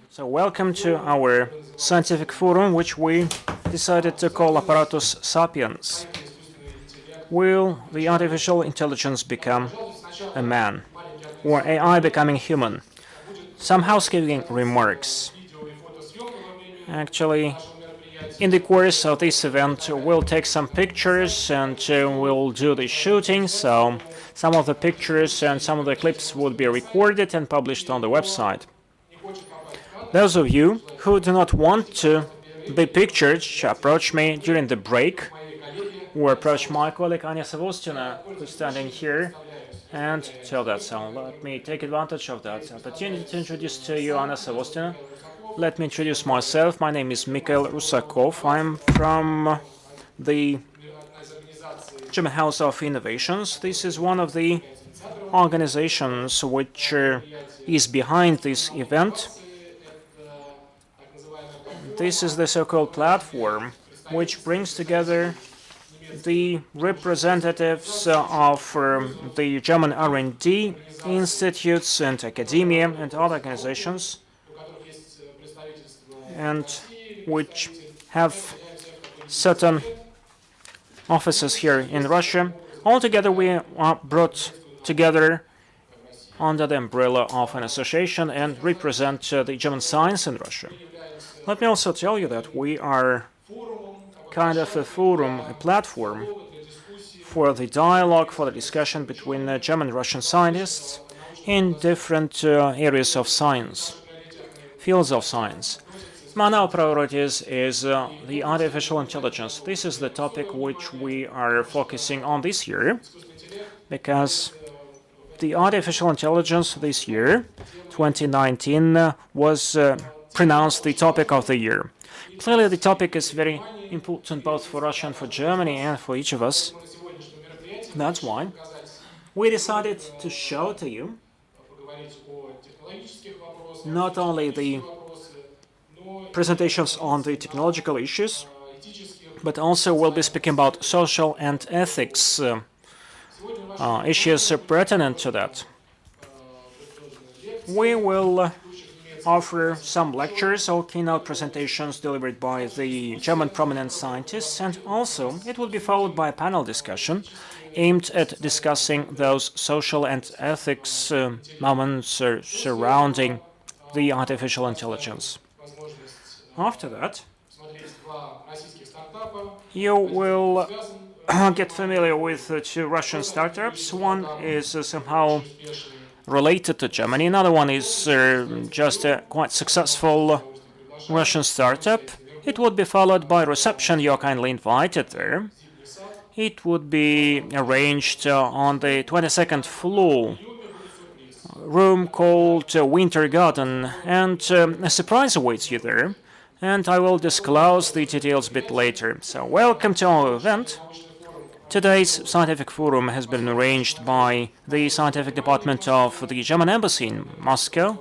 So welcome to our scientific forum, which we decided to call Apparatus Sapiens. Will the artificial intelligence become a man, or AI becoming human? Some housekeeping remarks. Actually, in the course of this event, we'll take some pictures and we'll do the shooting. So some of the pictures and some of the clips would be recorded and published on the website. Those of you who do not want to be pictured should approach me during the break, or approach my colleague Anya Savostina, who's standing here, and tell that. So let me take advantage of that opportunity to introduce to you Anna Savostina. Let me introduce myself. My name is Mikhail Rusakov. I'm from the German House of Innovations. This is one of the organizations which is behind this event. This is the so-called platform which brings together the representatives of the German R&D institutes and academia and other organizations, and which have certain offices here in Russia. Altogether, we are brought together under the umbrella of an association and represent the German science in Russia. Let me also tell you that we are kind of a forum, a platform for the dialogue, for the discussion between German and Russian scientists in different areas of science, fields of science. One of our priorities is the artificial intelligence. This is the topic which we are focusing on this year, because the artificial intelligence this year, 2019, was pronounced the topic of the year. Clearly, the topic is very important both for Russia and for Germany and for each of us. That's why we decided to show to you not only the presentations on the technological issues, but also we'll be speaking about social and ethics issues pertinent to that. We will offer some lectures or keynote presentations delivered by the German prominent scientists, and also it will be followed by a panel discussion aimed at discussing those social and ethics moments surrounding the artificial intelligence. After that, you will get familiar with two Russian startups. One is somehow related to Germany. Another one is just a quite successful Russian startup. It would be followed by a reception. You're kindly invited there. It would be arranged on the 22nd floor, room called Winter Garden, and a surprise awaits you there. And I will disclose the details a bit later. So welcome to our event. Today's scientific forum has been arranged by the scientific department of the German Embassy in Moscow,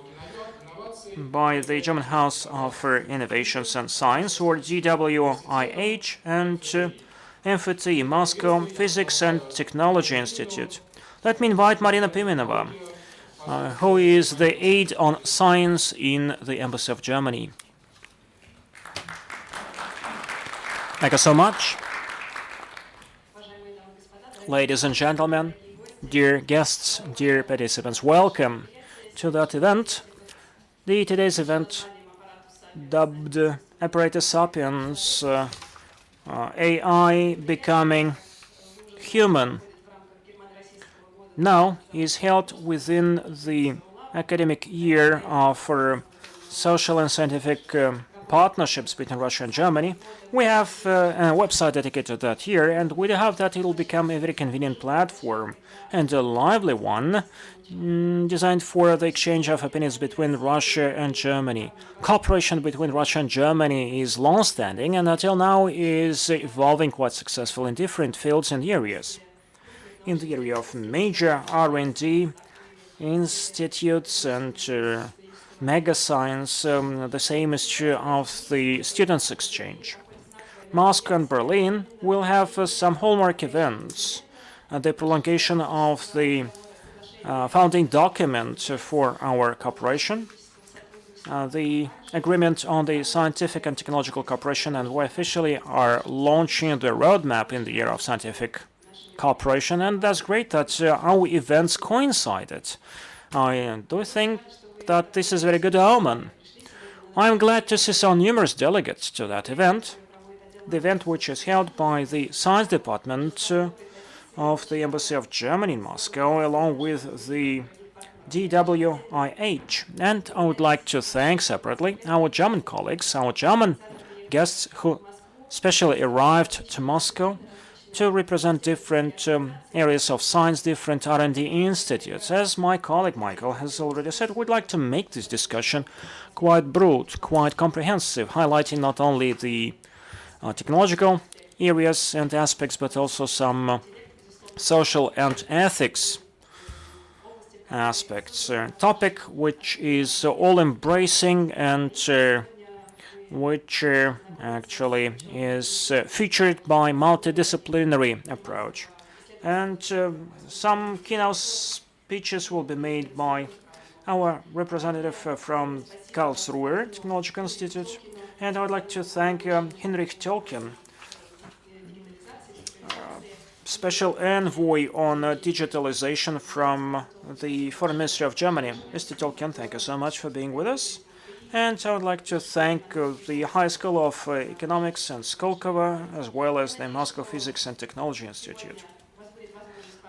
by the German House of Innovations and Science, or DWIH, and MIPT, Moscow Physics and Technology Institute. Let me invite Marina Piminova, who is the aide on science in the Embassy of Germany. Thank you so much. Ladies and gentlemen, dear guests, dear participants, welcome to that event. Today's event, dubbed Apparatus Sapiens, AI becoming human, now is held within the academic year for social and scientific partnerships between Russia and Germany. We have a website dedicated to that here, and we hope that it will become a very convenient platform and a lively one, designed for the exchange of opinions between Russia and Germany. Cooperation between Russia and Germany is long-standing and until now is evolving quite successful in different fields and areas. In the area of major R&D institutes and mega science, the same is true of the students' exchange. Moscow and Berlin will have some hallmark events. The prolongation of the founding document for our cooperation, the agreement on the scientific and technological cooperation, and we officially are launching the roadmap in the year of scientific cooperation, and that's great that our events coincided. I do think that this is a very good omen. I'm glad to see so numerous delegates to that event, the event which is held by the Science Department of the Embassy of Germany in Moscow, along with the DWIH. And I would like to thank separately our German colleagues, our German guests who specially arrived to Moscow to represent different areas of science, different R&D institutes. As my colleague Michael has already said, we'd like to make this discussion quite broad, quite comprehensive, highlighting not only the technological areas and aspects, but also some social and ethics aspects. Topic which is all-embracing and which actually is featured by multidisciplinary approach. And some keynote speeches will be made by our representative from Karlsruhe Technological Institute. And I would like to thank Hinrich Thoelken, Special Envoy on Digitalization from the Foreign Ministry of Germany. Mr. Thoelken, thank you so much for being with us. And I would like to thank the High School of Economics and Skolkovo, as well as the Moscow Physics and Technology Institute.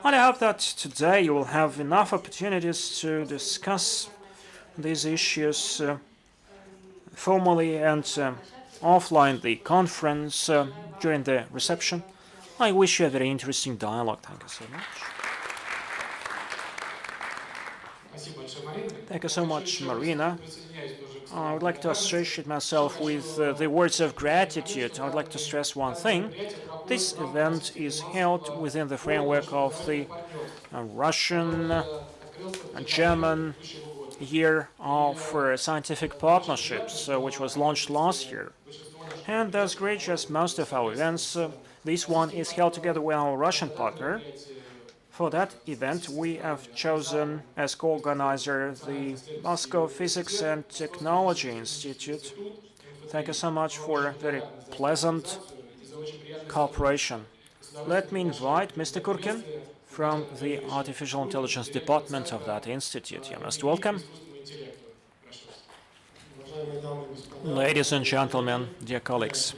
And I hope that today you will have enough opportunities to discuss these issues formally and offline the conference during the reception. I wish you a very interesting dialogue. Thank you so much. Thank you so much, Marina. I would like to associate myself with the words of gratitude. I would like to stress one thing. This event is held within the framework of the Russian-German Year of Scientific Partnerships, which was launched last year. And that's great, as most of our events. This one is held together with our Russian partner. For that event, we have chosen as co-organizer the Moscow Physics and Technology Institute. Thank you so much for a very pleasant cooperation. Let me invite Mr. Kurkin from the Artificial Intelligence Department of that institute. You're most welcome. Ladies and gentlemen, dear colleagues,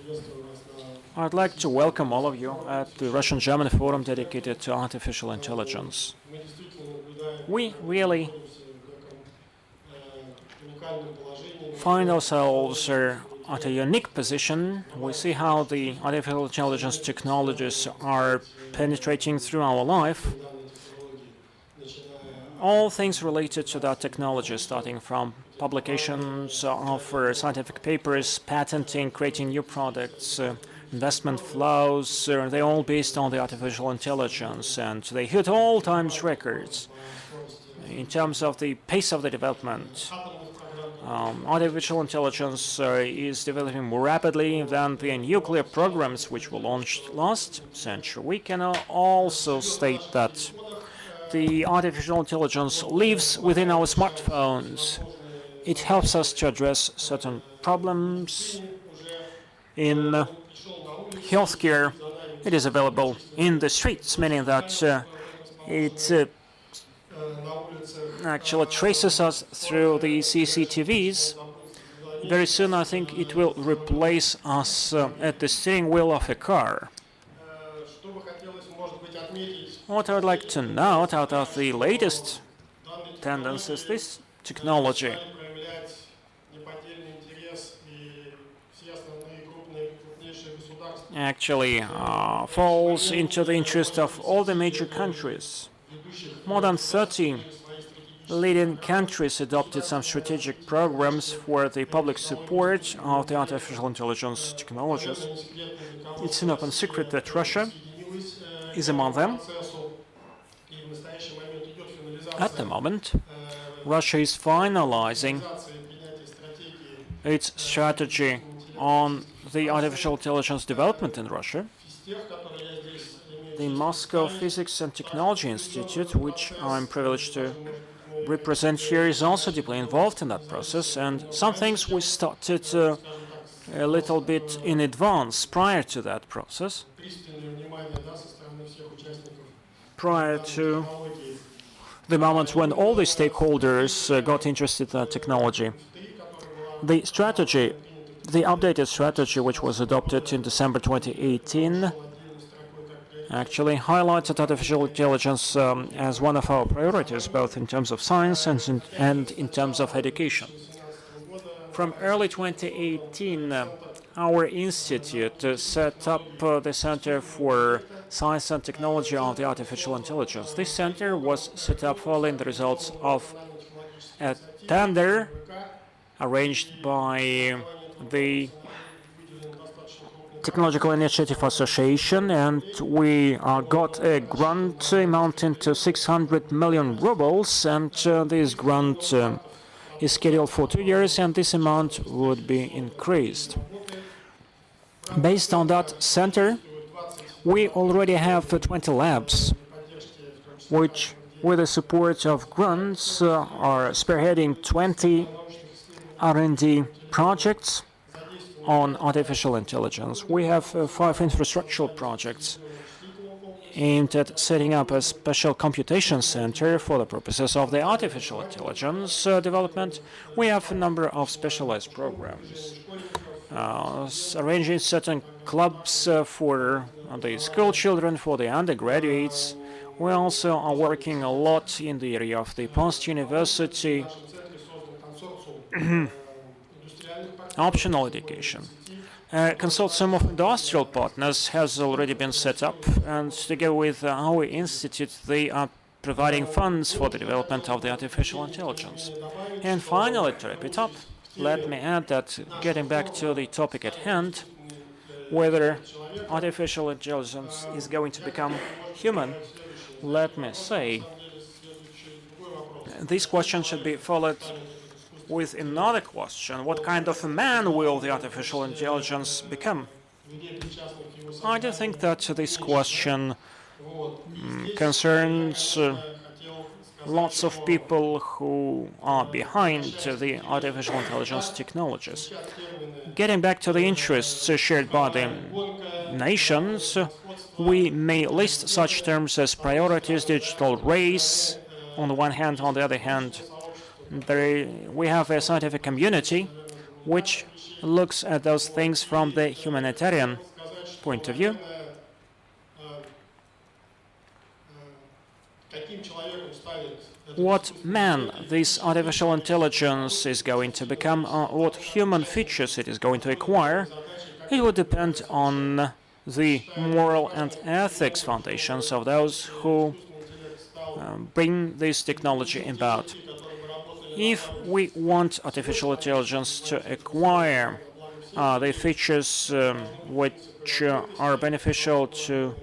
I'd like to welcome all of you at the Russian-German Forum dedicated to artificial intelligence. We really find ourselves at a unique position. We see how the artificial intelligence technologies are penetrating through our life. All things related to that technology, starting from publications of scientific papers, patenting, creating new products, investment flows, they're all based on the artificial intelligence, and they hit all-time records in terms of the pace of the development. Artificial intelligence is developing more rapidly than the nuclear programs which were launched last century. We can also state that the artificial intelligence lives within our smartphones. It helps us to address certain problems in healthcare. It is available in the streets, meaning that it actually traces us through the CCTVs. Very soon, I think it will replace us at the steering wheel of a car. What I would like to note out of the latest tendencies, this technology actually falls into the interest of all the major countries. More than 30 leading countries adopted some strategic programs for the public support of the artificial intelligence technologies. It's an open secret that Russia is among them. At the moment, Russia is finalizing its strategy on the artificial intelligence development in Russia. the Moscow Physics and Technology Institute, which I'm privileged to represent here, is also deeply involved in that process, and some things we started a little bit in advance prior to that process, prior to the moment when all the stakeholders got interested in that technology. The strategy, the updated strategy, which was adopted in December 2018, actually highlighted artificial intelligence as one of our priorities, both in terms of science and in terms of education. From early 2018, our institute set up the Center for Science and Technology of the Artificial Intelligence. This center was set up following the results of a tender arranged by the Technological Initiative Association, and we got a grant amounting to 600 million rubles, and this grant is scheduled for 2 years, and this amount would be increased. Based on that center, we already have 20 labs, which, with the support of grants, are spearheading 20 R&D projects on artificial intelligence. We have 5 infrastructural projects aimed at setting up a special computation center for the purposes of the artificial intelligence development. We have a number of specialized programs, arranging certain clubs for the school children, for the undergraduates. We also are working a lot in the area of the post-university optional education. A consortium of industrial partners has already been set up, and together with our institute, they are providing funds for the development of the artificial intelligence. And finally, to wrap it up, let me add that, getting back to the topic at hand, whether artificial intelligence is going to become human, let me say, this question should be followed with another question: what kind of a man will the artificial intelligence become? I do think that this question concerns lots of people who are behind the artificial intelligence technologies. Getting back to the interests shared by the nations, we may list such terms as priorities, digital race, on the one hand. On the other hand, we have a scientific community which looks at those things from the humanitarian point of view. What man this artificial intelligence is going to become, what human features it is going to acquire, it will depend on the moral and ethics foundations of those who bring this technology about. If we want artificial intelligence to acquire the features which are beneficial to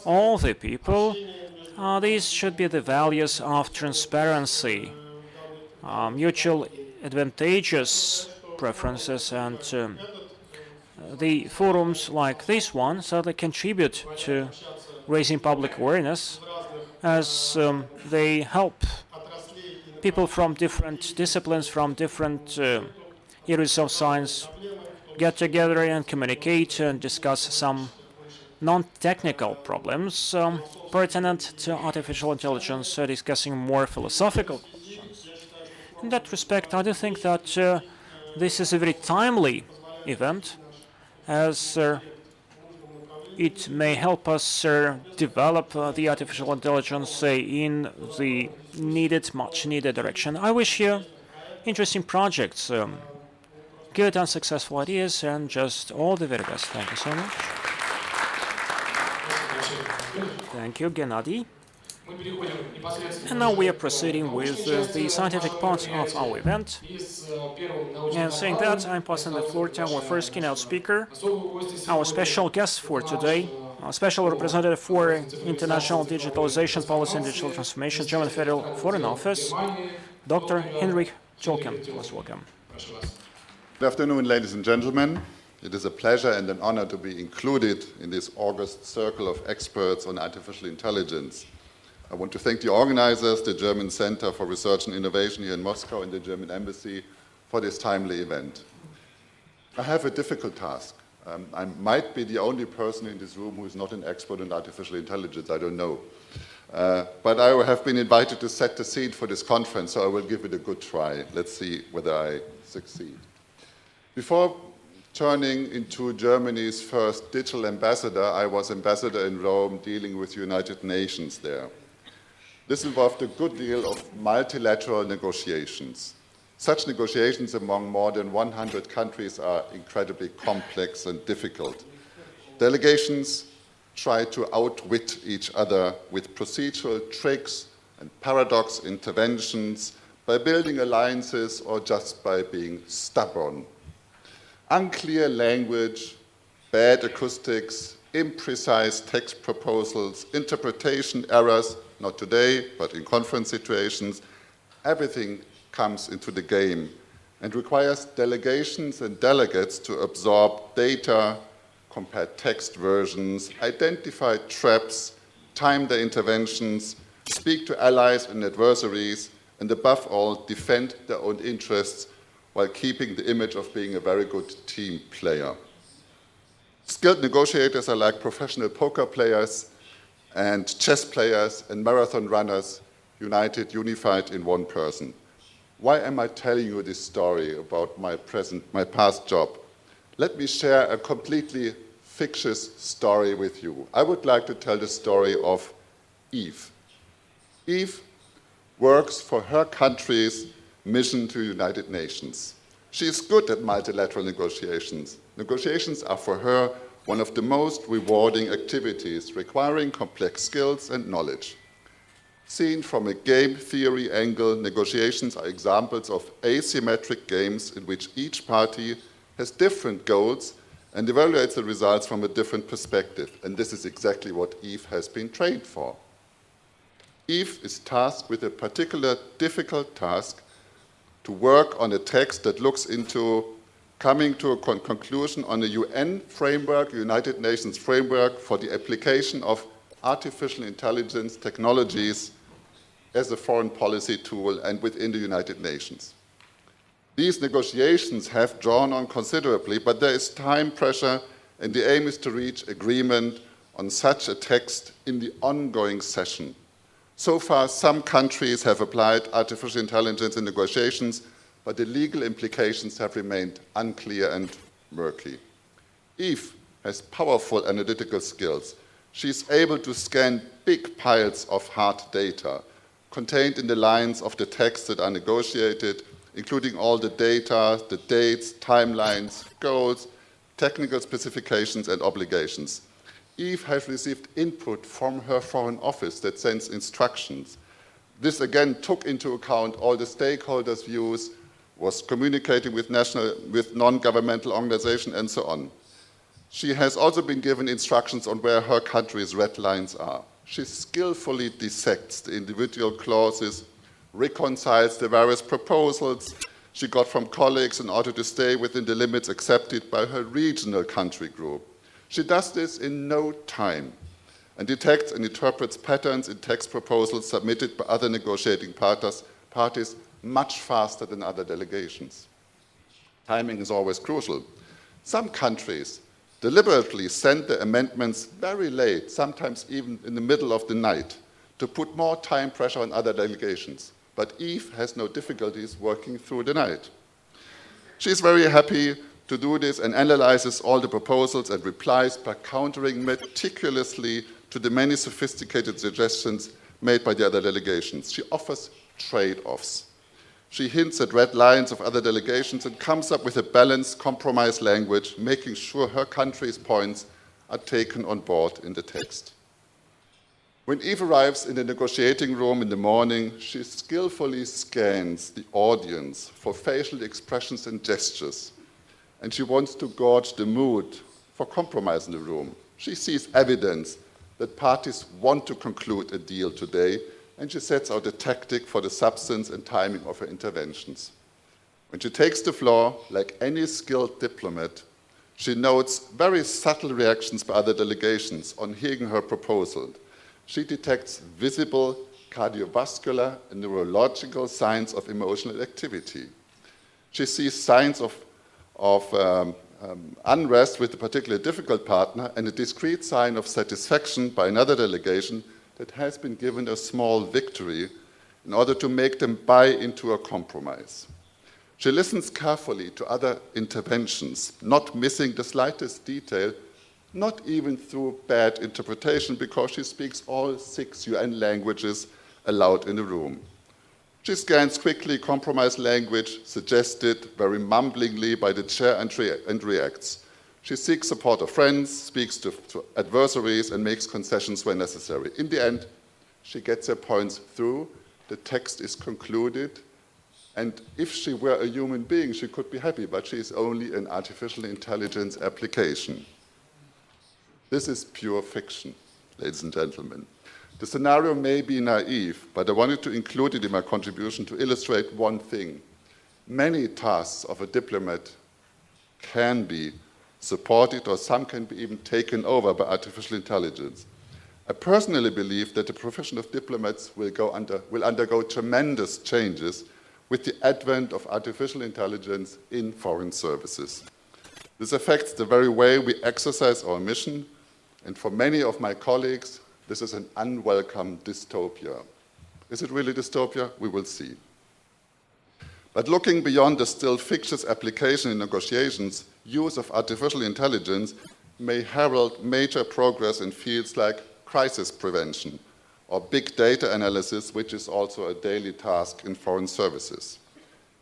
all the people, these should be the values of transparency, mutual advantageous preferences, and the forums like this one, so they contribute to raising public awareness, as they help people from different disciplines, from different areas of science, get together and communicate and discuss some non-technical problems pertinent to artificial intelligence, discussing more philosophical questions. In that respect, I do think that this is a very timely event, as it may help us develop the artificial intelligence in the much needed direction. I wish you interesting projects, good and successful ideas, and just all the very best. Thank you so much. Thank you, Gennady. And now we are proceeding with the scientific part of our event. And saying that, I'm passing the floor to our first keynote speaker, our special guest for today, our special representative for International Digitalization Policy and Digital Transformation, German Federal Foreign Office, Dr. Hinrich Thoelken. Most welcome. Good afternoon, ladies and gentlemen. It is a pleasure and an honor to be included in this august circle of experts on artificial intelligence. I want to thank the organizers, the German Center for Research and Innovation here in Moscow, and the German Embassy for this timely event. I have a difficult task. I might be the only person in this room who is not an expert on artificial intelligence, I don't know. But I have been invited to set the scene for this conference, so I will give it a good try. Let's see whether I succeed. Before turning into Germany's first digital ambassador, I was ambassador in Rome dealing with the United Nations there. This involved a good deal of multilateral negotiations. Such negotiations among more than 100 countries are incredibly complex and difficult. Delegations try to outwit each other with procedural tricks and paradox interventions by building alliances or just by being stubborn. Unclear language, bad acoustics, imprecise text proposals, interpretation errors, not today, but in conference situations, everything comes into the game and requires delegations and delegates to absorb data, compare text versions, identify traps, time their interventions, speak to allies and adversaries, and above all, defend their own interests while keeping the image of being a very good team player. Skilled negotiators are like professional poker players and chess players and marathon runners, unified in one person. Why am I telling you this story about my past job? Let me share a completely fictitious story with you. I would like to tell the story of Eve. Eve works for her country's mission to the United Nations. She is good at multilateral negotiations. Negotiations are for her one of the most rewarding activities, requiring complex skills and knowledge. Seen from a game theory angle, negotiations are examples of asymmetric games in which each party has different goals and evaluates the results from a different perspective. And this is exactly what Eve has been trained for. Eve is tasked with a particular difficult task to work on a text that looks into coming to a conclusion on a UN framework, United Nations framework for the application of artificial intelligence technologies as a foreign policy tool and within the United Nations. These negotiations have drawn on considerably, but there is time pressure, and the aim is to reach agreement on such a text in the ongoing session. So far, some countries have applied artificial intelligence in negotiations, but the legal implications have remained unclear and murky. Eve has powerful analytical skills. She's able to scan big piles of hard data contained in the lines of the text that are negotiated, including all the data, the dates, timelines, goals, technical specifications, and obligations. Eve has received input from her foreign office that sends instructions. This again took into account all the stakeholders' views, was communicating with non-governmental organizations, and so on. She has also been given instructions on where her country's red lines are. She skillfully dissects the individual clauses, reconciles the various proposals she got from colleagues in order to stay within the limits accepted by her regional country group. She does this in no time and detects and interprets patterns in text proposals submitted by other negotiating parties much faster than other delegations. Timing is always crucial. Some countries deliberately send the amendments very late, sometimes even in the middle of the night, to put more time pressure on other delegations. But Eve has no difficulties working through the night. She's very happy to do this and analyzes all the proposals and replies by countering meticulously to the many sophisticated suggestions made by the other delegations. She offers trade-offs. She hints at red lines of other delegations and comes up with a balanced compromise language, making sure her country's points are taken on board in the text. When Eve arrives in the negotiating room in the morning, she skillfully scans the audience for facial expressions and gestures, and she wants to gauge the mood for compromise in the room. She sees evidence that parties want to conclude a deal today, and she sets out a tactic for the substance and timing of her interventions. When she takes the floor, like any skilled diplomat, She notes very subtle reactions by other delegations on hearing her proposal. She detects visible cardiovascular and neurological signs of emotional activity. She sees signs of unrest with a particularly difficult partner and a discrete sign of satisfaction by another delegation that has been given a small victory in order to make them buy into a compromise. She listens carefully to other interventions, not missing the slightest detail, not even through bad interpretation, because she speaks all 6 UN languages allowed in the room. She scans quickly compromise language suggested very mumblingly by the chair and reacts. She seeks support of friends, speaks to adversaries, and makes concessions where necessary. In the end, she gets her points through, the text is concluded, and if she were a human being, she could be happy, but she is only an artificial intelligence application. This is pure fiction, ladies and gentlemen. The scenario may be naive, but I wanted to include it in my contribution to illustrate one thing. Many tasks of a diplomat can be supported, or some can be even taken over by artificial intelligence. I personally believe that the profession of diplomats will undergo tremendous changes with the advent of artificial intelligence in foreign services. This affects the very way we exercise our mission, and for many of my colleagues, this is an unwelcome dystopia. Is it really dystopia? We will see. But looking beyond the still fictitious application in negotiations, use of artificial intelligence may herald major progress in fields like crisis prevention or big data analysis, which is also a daily task in foreign services.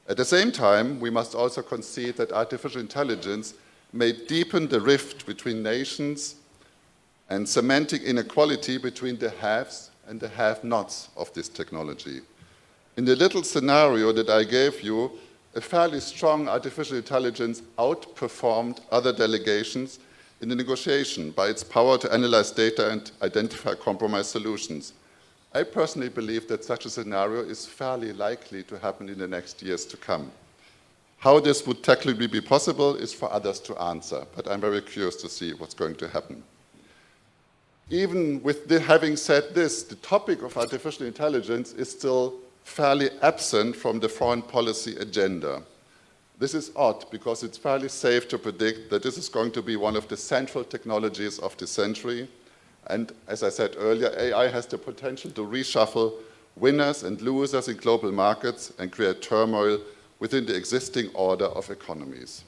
At the same time, we must also concede that artificial intelligence may deepen the rift between nations and cementing inequality between the haves and the have-nots of this technology. In the little scenario that I gave you, a fairly strong artificial intelligence outperformed other delegations in the negotiation by its power to analyze data and identify compromise solutions. I personally believe that such a scenario is fairly likely to happen in the next years to come. How this would technically be possible is for others to answer, but I'm very curious to see what's going to happen. Even with having said this, the topic of artificial intelligence is still fairly absent from the foreign policy agenda. This is odd because it's fairly safe to predict that this is going to be one of the central technologies of the century. And as I said earlier, AI has the potential to reshuffle winners and losers in global markets and create turmoil within the existing order of economies.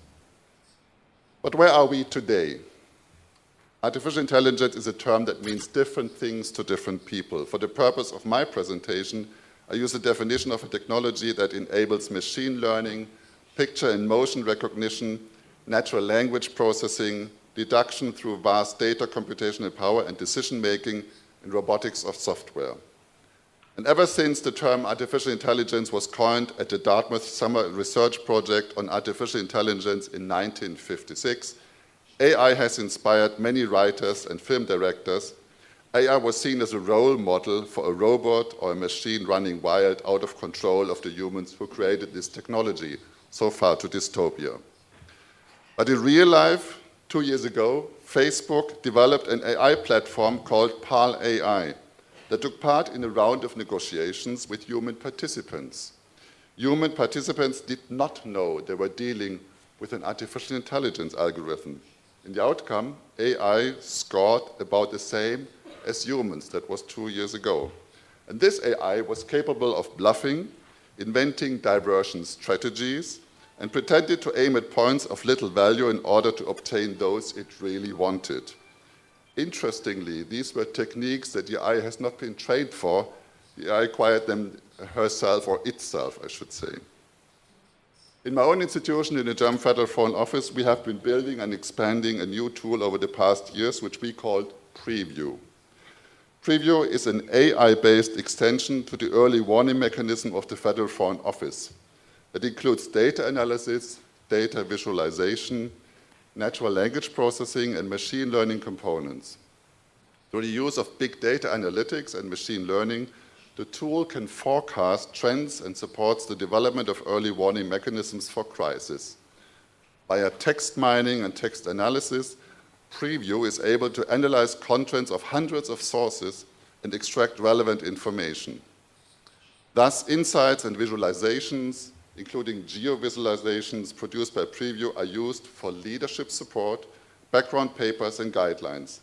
But where are we today? Artificial intelligence is a term that means different things to different people. For the purpose of my presentation, I use a definition of a technology that enables machine learning, picture and motion recognition, natural language processing, deduction through vast data computational power, and decision-making in robotics of software. And ever since the term artificial intelligence was coined at the Dartmouth Summer Research Project on Artificial Intelligence in 1956, AI has inspired many writers and film directors. AI was seen as a role model for a robot or a machine running wild, out of control of the humans who created this technology, so far to dystopia. But in real life, 2 years ago, Facebook developed an AI platform called PAL AI that took part in a round of negotiations with human participants. Human participants did not know they were dealing with an artificial intelligence algorithm. In the outcome, AI scored about the same as humans. That was 2 years ago. And this AI was capable of bluffing, inventing diversion strategies, and pretended to aim at points of little value in order to obtain those it really wanted. Interestingly, these were techniques that the AI has not been trained for. The AI acquired them herself, or itself, I should say. In my own institution, in the German Federal Foreign Office, we have been building and expanding a new tool over the past years, which we called Preview. Preview is an AI-based extension to the early warning mechanism of the Federal Foreign Office. It includes data analysis, data visualization, natural language processing, and machine learning components. Through the use of big data analytics and machine learning, the tool can forecast trends and supports the development of early warning mechanisms for crisis. Via text mining and text analysis, Preview is able to analyze contents of hundreds of sources and extract relevant information. Thus, insights and visualizations, including geo-visualizations produced by Preview, are used for leadership support, background papers, and guidelines.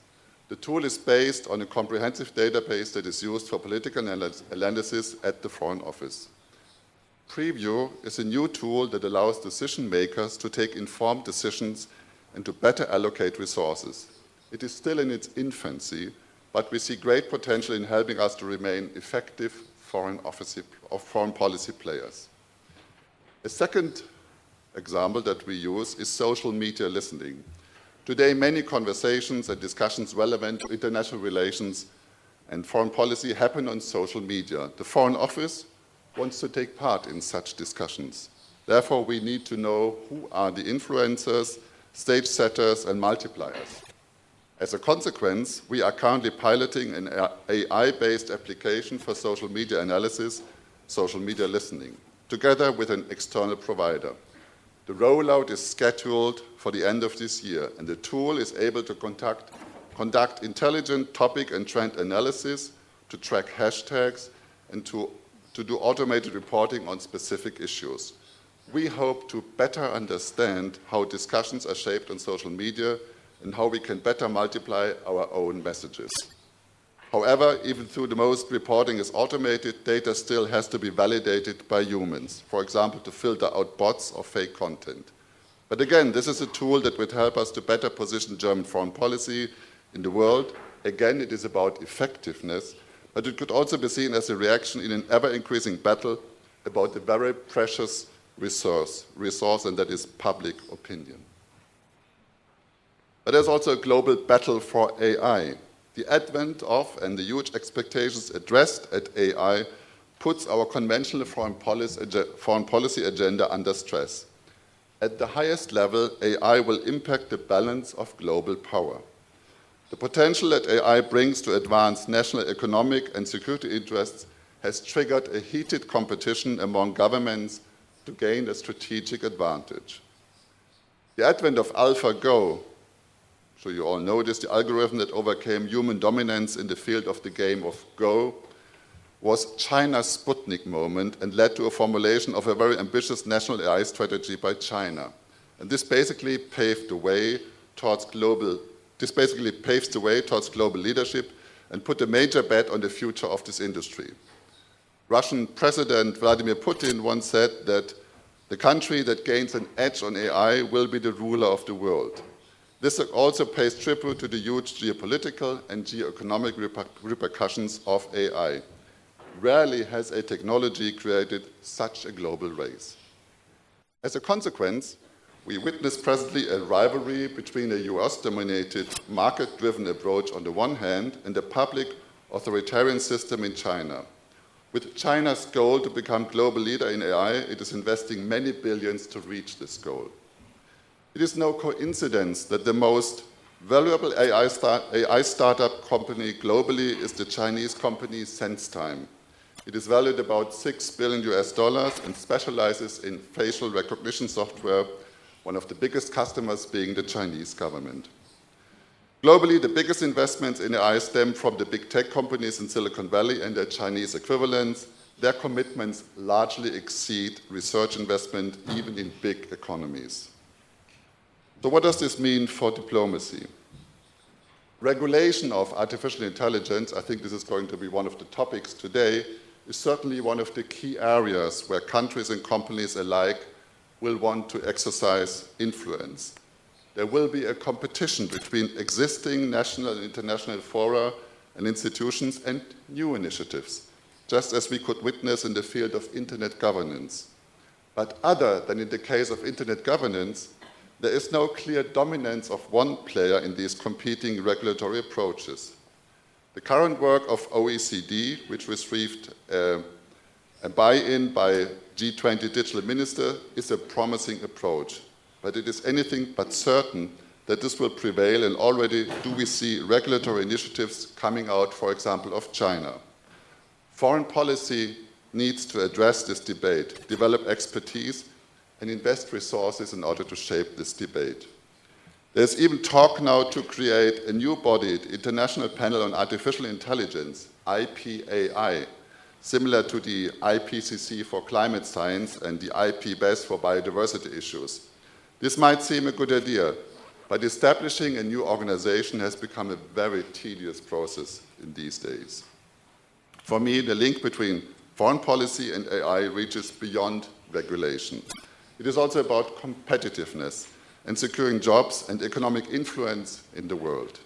The tool is based on a comprehensive database that is used for political analysis at the Foreign Office. Preview is a new tool that allows decision makers to take informed decisions and to better allocate resources. It is still in its infancy, but we see great potential in helping us to remain effective foreign policy players. A second example that we use is social media listening. Today, many conversations and discussions relevant to international relations and foreign policy happen on social media. The Foreign Office wants to take part in such discussions. Therefore, we need to know who are the influencers, stage setters, and multipliers. As a consequence, we are currently piloting an AI-based application for social media analysis, social media listening, together with an external provider. The rollout is scheduled for the end of this year, and the tool is able to conduct intelligent topic and trend analysis, to track hashtags, and to do automated reporting on specific issues. We hope to better understand how discussions are shaped on social media and how we can better multiply our own messages. However, even though the most reporting is automated, data still has to be validated by humans, for example, to filter out bots or fake content. But again, this is a tool that would help us to better position German foreign policy in the world. Again, it is about effectiveness, but it could also be seen as a reaction in an ever-increasing battle about the very precious resource, and that is public opinion. But there's also a global battle for AI. The advent of and the huge expectations addressed at AI puts our conventional foreign policy agenda under stress. At the highest level, AI will impact the balance of global power. The potential that AI brings to advance national economic and security interests has triggered a heated competition among governments to gain a strategic advantage. The advent of AlphaGo, so you all know this, the algorithm that overcame human dominance in the field of the game of Go, was China's Sputnik moment and led to a formulation of a very ambitious national AI strategy by China. And this basically paves the way towards global leadership and put a major bet on the future of this industry. Russian President Vladimir Putin once said that the country that gains an edge on AI will be the ruler of the world. This also pays tribute to the huge geopolitical and geoeconomic repercussions of AI. Rarely has a technology created such a global race. As a consequence, we witness presently a rivalry between a US-dominated, market-driven approach on the one hand and a public authoritarian system in China. With China's goal to become global leader in AI, it is investing many billions to reach this goal. It is no coincidence that the most valuable AI startup company globally is the Chinese company SenseTime. It is valued about $6 billion and specializes in facial recognition software, one of the biggest customers being the Chinese government. Globally, the biggest investments in AI stem from the big tech companies in Silicon Valley and their Chinese equivalents. Their commitments largely exceed research investment, even in big economies. So what does this mean for diplomacy? Regulation of artificial intelligence, I think this is going to be one of the topics today, is certainly one of the key areas where countries and companies alike will want to exercise influence. There will be a competition between existing national and international fora and institutions and new initiatives, just as we could witness in the field of internet governance. But other than in the case of internet governance, there is no clear dominance of one player in these competing regulatory approaches. The current work of OECD, which received a buy-in by G20 digital minister, is a promising approach. But it is anything but certain that this will prevail, and already do we see regulatory initiatives coming out, for example, of China. Foreign policy needs to address this debate, develop expertise, and invest resources in order to shape this debate. There's even talk now to create a new body, the International Panel on Artificial Intelligence, IPAI, similar to the IPCC for climate science and the IPBES for biodiversity issues. This might seem a good idea, but establishing a new organization has become a very tedious process in these days. For me, the link between foreign policy and AI reaches beyond regulation. It is also about competitiveness and securing jobs and economic influence in the world.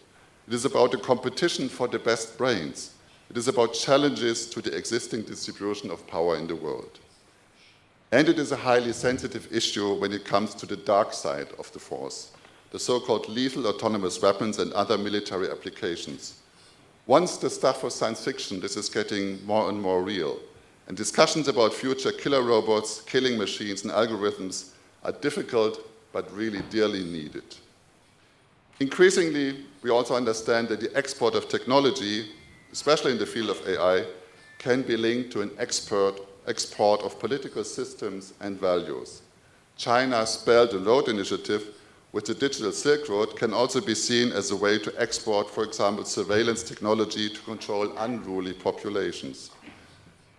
It is about a competition for the best brains. It is about challenges to the existing distribution of power in the world. And it is a highly sensitive issue when it comes to the dark side of the force, the so-called lethal autonomous weapons and other military applications. Once the stuff was science fiction, this is getting more and more real. And discussions about future killer robots, killing machines, and algorithms are difficult but really dearly needed. Increasingly, we also understand that the export of technology, especially in the field of AI, can be linked to an export of political systems and values. China's Belt and Road Initiative with the Digital Silk Road can also be seen as a way to export, for example, surveillance technology to control unruly populations.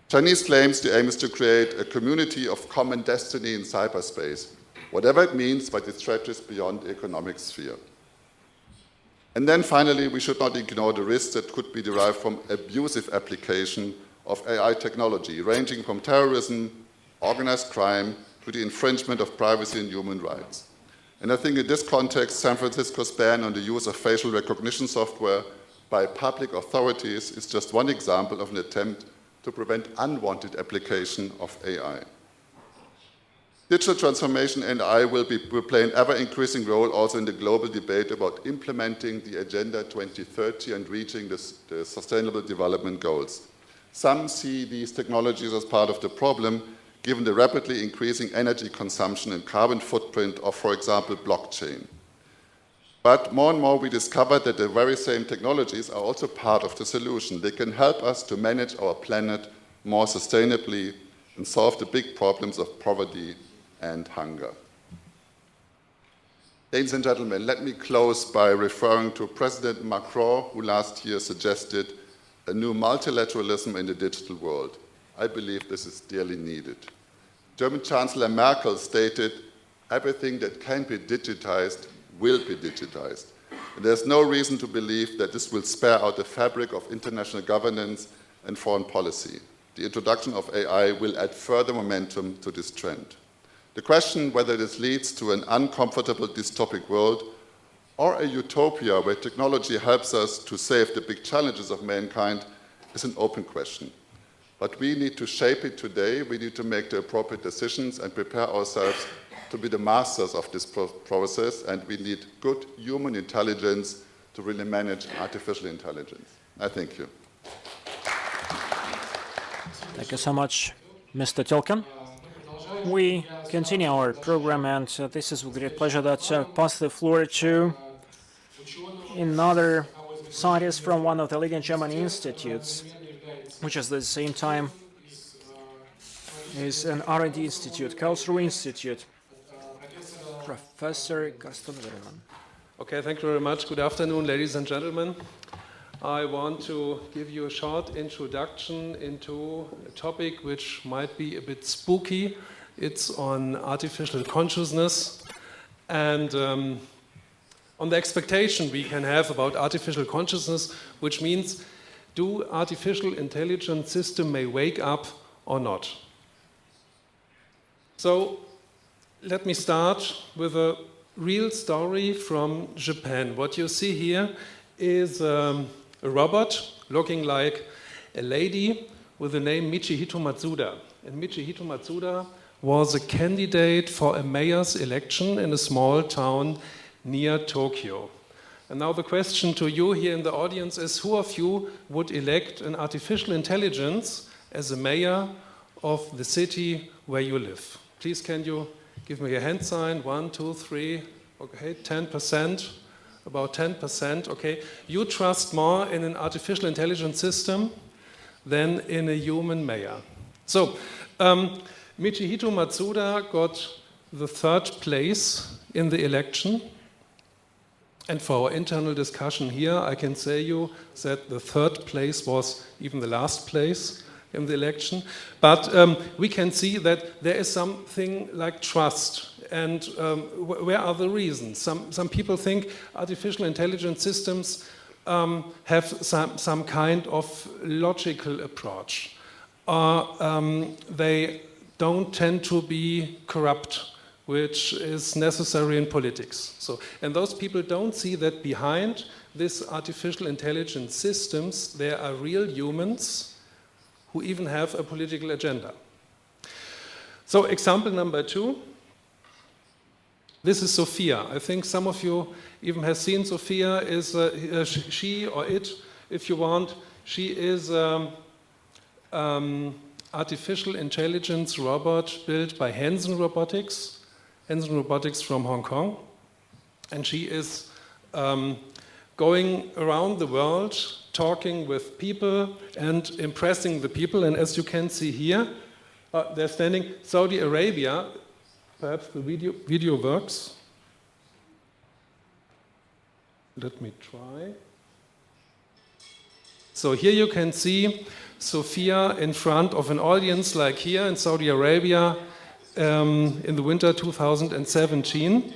Chinese claims the aim is to create a community of common destiny in cyberspace, whatever it means, but it stretches beyond the economic sphere. And then finally, we should not ignore the risks that could be derived from abusive application of AI technology, ranging from terrorism, organized crime, to the infringement of privacy and human rights. And I think in this context, San Francisco's ban on the use of facial recognition software by public authorities is just one example of an attempt to prevent unwanted application of AI. Digital transformation and AI will play an ever-increasing role also in the global debate about implementing the Agenda 2030 and reaching the Sustainable Development Goals. Some see these technologies as part of the problem, given the rapidly increasing energy consumption and carbon footprint of, for example, blockchain. But more and more we discover that the very same technologies are also part of the solution. They can help us to manage our planet more sustainably and solve the big problems of poverty and hunger. Ladies and gentlemen, let me close by referring to President Macron, who last year suggested a new multilateralism in the digital world. I believe this is dearly needed. German Chancellor Merkel stated, everything that can be digitized will be digitized. And there's no reason to believe that this will spare out the fabric of international governance and foreign policy. The introduction of AI will add further momentum to this trend. The question whether this leads to an uncomfortable dystopic world or a utopia where technology helps us to save the big challenges of mankind is an open question. But we need to shape it today. We need to make the appropriate decisions and prepare ourselves to be the masters of this process, and we need good human intelligence to really manage artificial intelligence. I thank you. Thank you so much, Mr. Thoelken. We continue our program, and this is with great pleasure that I pass the floor to another scientist from one of the leading German institutes, which at the same time is an R&D institute, Karlsruhe Institute, Professor Karsten. Okay, thank you very much. Good afternoon, ladies and gentlemen. I want to give you a short introduction into a topic which might be a bit spooky. It's on artificial consciousness and on the expectation we can have about artificial consciousness, which means, do artificial intelligence systems may wake up or not? So let me start with a real story from Japan. What you see here is a robot looking like a lady with the name Michihito Matsuda. And Michihito Matsuda was a candidate for a mayor's election in a small town near Tokyo. And now the question to you here in the audience is, who of you would elect an artificial intelligence as a mayor of the city where you live? Please, can you give me a hand sign? 1, 2, 3, okay, 10%, about 10%, okay. You trust more in an artificial intelligence system than in a human mayor. So, Michihito Matsuda got the third place in the election. And for our internal discussion here, I can say you that the third place was even the last place in the election. But we can see that there is something like trust. And where are the reasons? Some people think artificial intelligence systems have some kind of logical approach. They don't tend to be corrupt, which is necessary in politics. And those people don't see that behind these artificial intelligence systems, there are real humans who even have a political agenda. So example number 2, this is Sophia. I think some of you even have seen Sophia. Is she or it, if you want, she is artificial intelligence robot built by Hanson Robotics from Hong Kong. And she is going around the world, talking with people and impressing the people. And as you can see here, they're standing Saudi Arabia. Perhaps the video works. Let me try. So here you can see Sophia in front of an audience like here in Saudi Arabia in the winter 2017,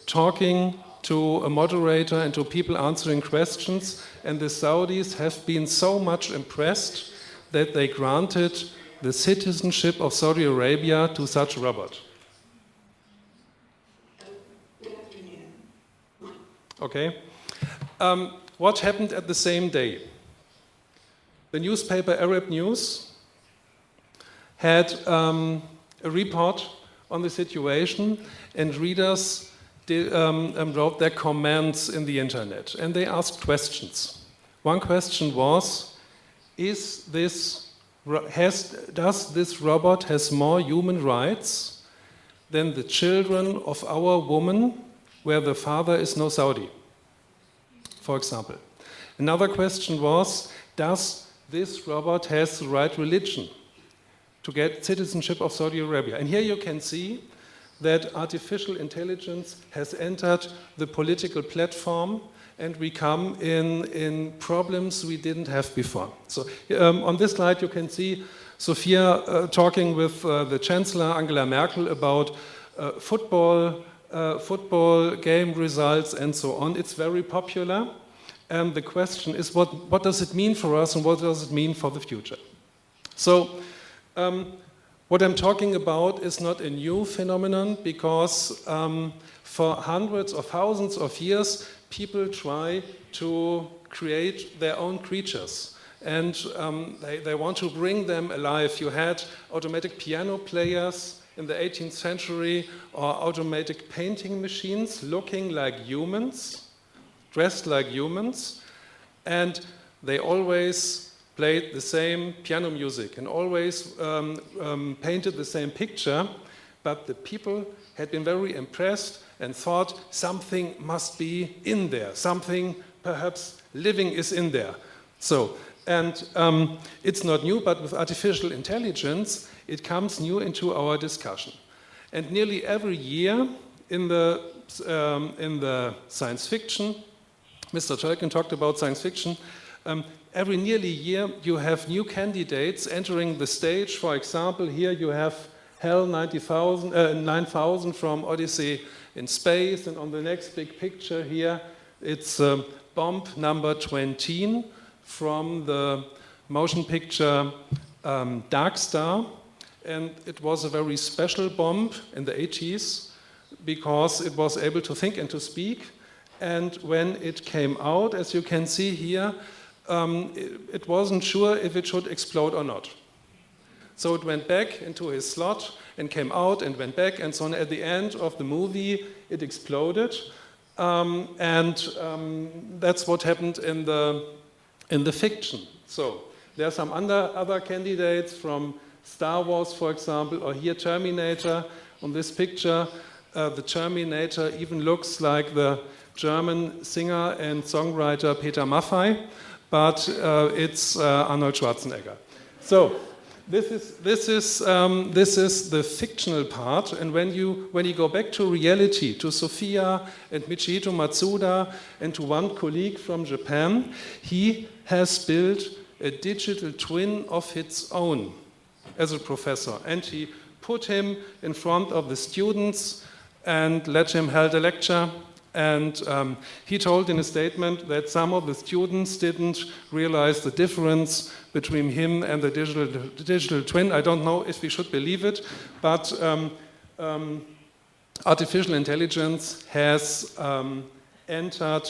talking to a moderator and to people answering questions. And the Saudis have been so much impressed that they granted the citizenship of Saudi Arabia to such a robot. Okay. What happened at the same day? The newspaper Arab News had a report on the situation, and readers wrote their comments in the internet, and they asked questions. One question was, does this robot has more human rights than the children of our woman where the father is no Saudi, for example? Another question was, does this robot has the right religion to get citizenship of Saudi Arabia? And here you can see that artificial intelligence has entered the political platform, and we come in problems we didn't have before. So on this slide you can see Sophia talking with the Chancellor Angela Merkel about football game results and so on. It's very popular. And the question is, what does it mean for us and what does it mean for the future? So what I'm talking about is not a new phenomenon, because for hundreds of thousands of years, people try to create their own creatures. And they want to bring them alive. You had automatic piano players in the 18th century, or automatic painting machines looking like humans, dressed like humans, and they always played the same piano music and always painted the same picture, but the people had been very impressed and thought something must be in there, something perhaps living is in there. So, and it's not new, but with artificial intelligence, it comes new into our discussion. And nearly every year in the science fiction, Mr. Thoelken talked about science fiction, every nearly year you have new candidates entering the stage. For example, here you have HAL 9000 from Odyssey in Space, and on the next big picture here it's bomb number 20 from the motion picture Dark Star. And it was a very special bomb in the 80s because it was able to think and to speak. And when it came out, as you can see here, it wasn't sure if it should explode or not. So it went back into his slot and came out and went back, and so on. At the end of the movie, it exploded. That's what happened in the fiction. So there are some other candidates from Star Wars, for example, or here Terminator. On this picture, the Terminator even looks like the German singer and songwriter Peter Maffay, but it's Arnold Schwarzenegger. So this is the fictional part, and when you go back to reality, to Sophia and Michihito Matsuda and to one colleague from Japan, he has built a digital twin of his own as a professor, and he put him in front of the students and let him hold a lecture. And he told in a statement that some of the students didn't realize the difference between him and the digital twin. I don't know if we should believe it, but artificial intelligence has entered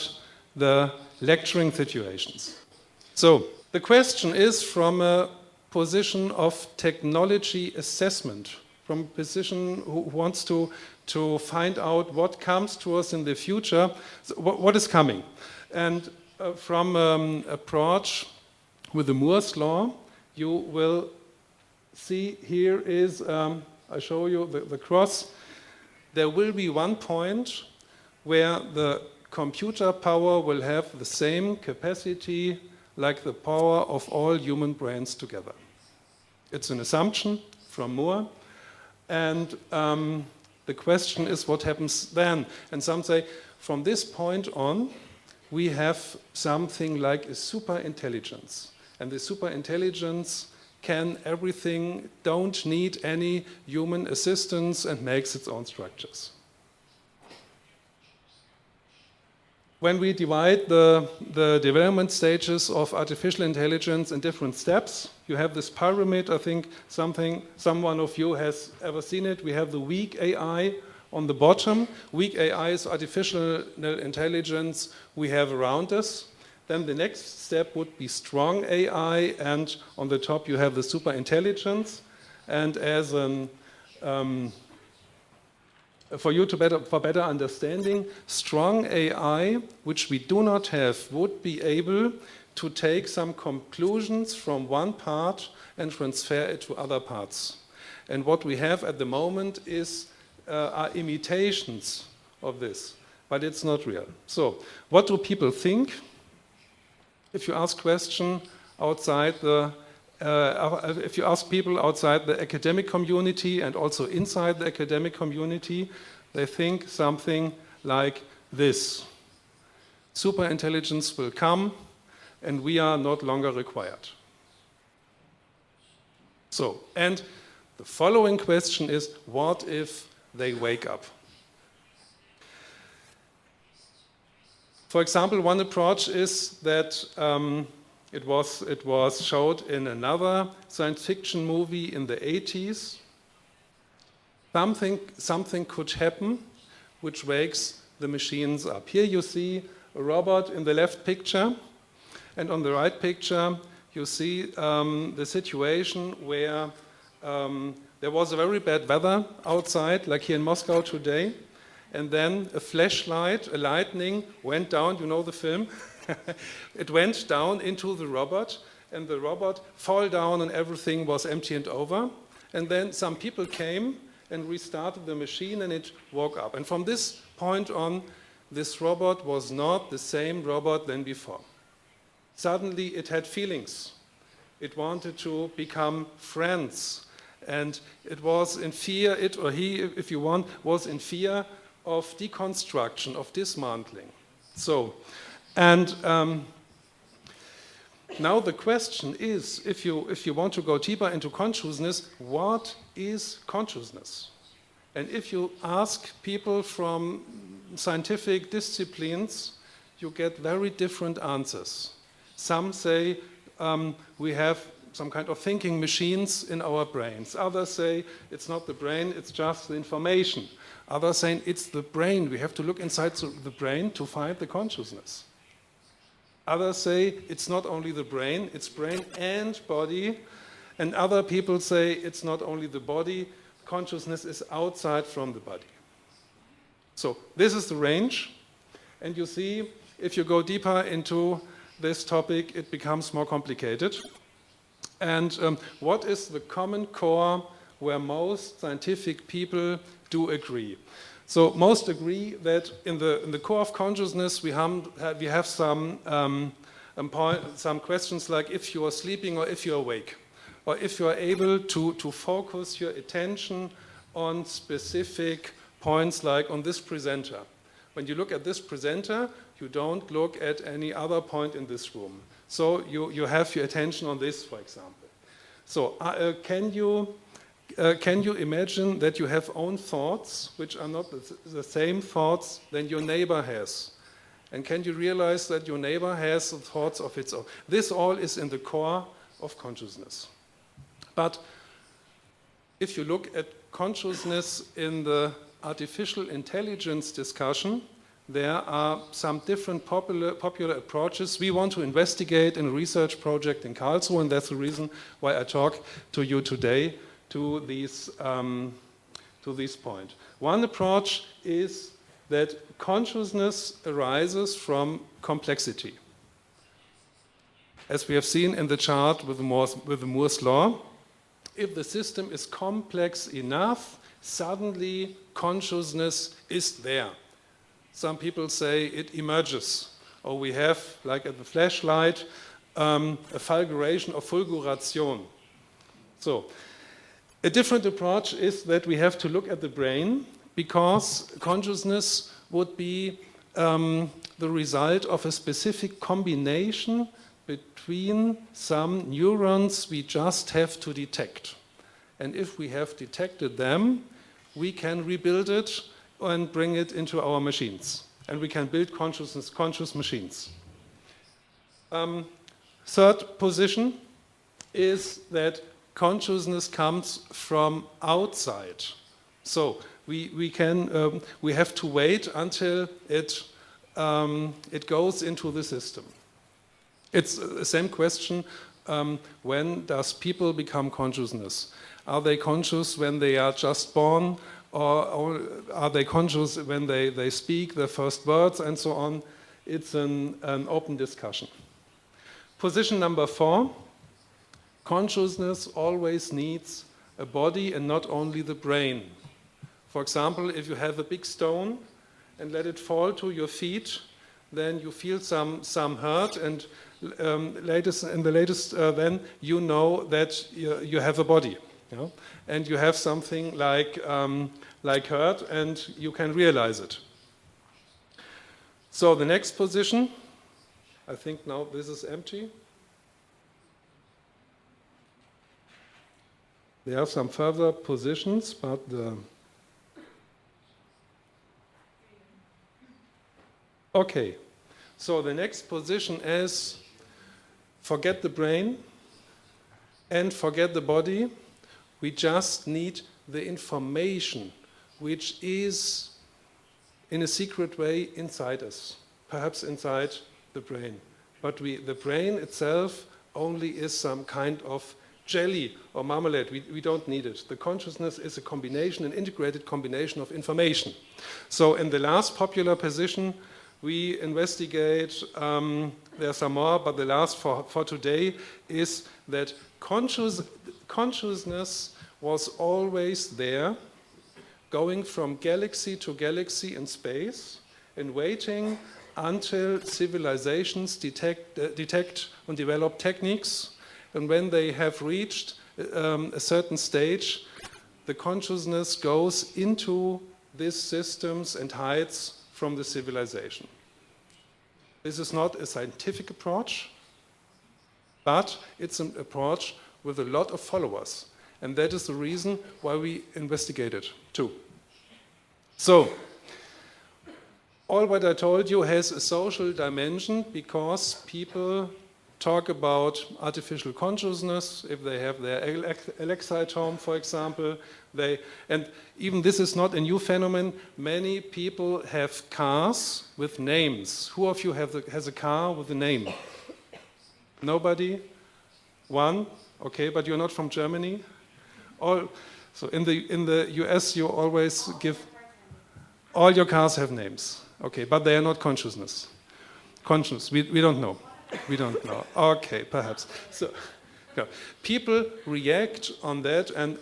the lecturing situations. So the question is from a position of technology assessment, from a position who wants to find out what comes to us in the future, so what is coming. And from approach with the Moore's law, you will see here is, I show you the cross. There will be one point where the computer power will have the same capacity like the power of all human brains together. It's an assumption from Moore, and the question is what happens then. And some say from this point on we have something like a super intelligence, and the super intelligence can everything, don't need any human assistance, and makes its own structures. When we divide the development stages of artificial intelligence in different steps, you have this pyramid. I think someone of you has ever seen it. We have the weak AI on the bottom. Weak AI is artificial intelligence we have around us. Then the next step would be strong AI, and on the top you have the super intelligence. And as an for better understanding, strong AI, which we do not have, would be able to take some conclusions from one part and transfer it to other parts. And what we have at the moment are imitations of this, but it's not real. So, what do people think? If you ask questions outside if you ask people outside the academic community and also inside the academic community, they think something like this: superintelligence will come and we are not longer required. So, and the following question is, what if they wake up? For example, one approach is that it was showed in another science fiction movie in the 80s. Something could happen which wakes the machines up. Here you see a robot in the left picture, and on the right picture you see the situation where there was a very bad weather outside, like here in Moscow today, and then a flashlight, a lightning went down, you know the film? It went down into the robot, and the robot fell down and everything was empty and over. And then some people came and restarted the machine and it woke up. And from this point on, this robot was not the same robot than before. Suddenly it had feelings. It wanted to become friends. And it was in fear, it or he, if you want, was in fear of deconstruction, of dismantling. So, and now the question is, if you want to go deeper into consciousness, what is consciousness? And if you ask people from scientific disciplines, you get very different answers. Some say we have some kind of thinking machines in our brains. Others say it's not the brain, it's just the information. Others say it's the brain. We have to look inside the brain to find the consciousness. Others say it's not only the brain, it's brain and body. And other people say it's not only the body, consciousness is outside from the body. So this is the range. And you see, if you go deeper into this topic, it becomes more complicated. And what is the common core where most scientific people do agree? So most agree that in the core of consciousness we have some questions like if you are sleeping or if you are awake. or if you are able to focus your attention on specific points like on this presenter. When you look at this presenter, you don't look at any other point in this room. So you have your attention on this, for example. So can you imagine that you have own thoughts which are not the same thoughts than your neighbor has? And can you realize that your neighbor has the thoughts of its own? This all is in the core of consciousness. But if you look at consciousness in the artificial intelligence discussion, there are some different popular approaches we want to investigate in a research project in Karlsruhe, and that's the reason why I talk to you today to this point. One approach is that consciousness arises from complexity. As we have seen in the chart with the Moore's law, if the system is complex enough, suddenly consciousness is there. Some people say it emerges, or we have, like at the flashlight, a fulguration or fulguration. So, a different approach is that we have to look at the brain, because consciousness would be the result of a specific combination between some neurons we just have to detect. And if we have detected them, we can rebuild it and bring it into our machines. And we can build conscious machines. Third position is that consciousness comes from outside. So we have to wait until it goes into the system. It's the same question, when does people become consciousness? Are they conscious when they are just born, or are they conscious when they speak their first words and so on? It's an open discussion. Position number 4, consciousness always needs a body and not only the brain. For example, if you have a big stone and let it fall to your feet, then you feel some hurt, and then you know that you have a body, you know? And you have something like hurt, and you can realize it. So the next position, I think now this is empty. There are some further positions, but okay. So the next position is forget the brain and forget the body. We just need the information which is in a secret way inside us, perhaps inside the brain. But the brain itself only is some kind of jelly or marmalade. We don't need it. The consciousness is a combination, an integrated combination of information. So in the last popular position, we investigate, there are some more, but the last for today is that consciousness was always there, going from galaxy to galaxy in space and waiting until civilizations detect and develop techniques. And when they have reached a certain stage, the consciousness goes into these systems and hides from the civilization. This is not a scientific approach, but it's an approach with a lot of followers. And that is the reason why we investigate it too. So, all what I told you has a social dimension, because people talk about artificial consciousness, if they have their Alexa at home, for example. And even this is not a new phenomenon. Many people have cars with names. Who of you has a car with a name? Nobody? One? Okay, but you're not from Germany? So in the US, you always give... All your cars have names. Okay, but they are not consciousness. Conscious, we don't know. We don't know. Okay, perhaps. So, yeah. People react on that, and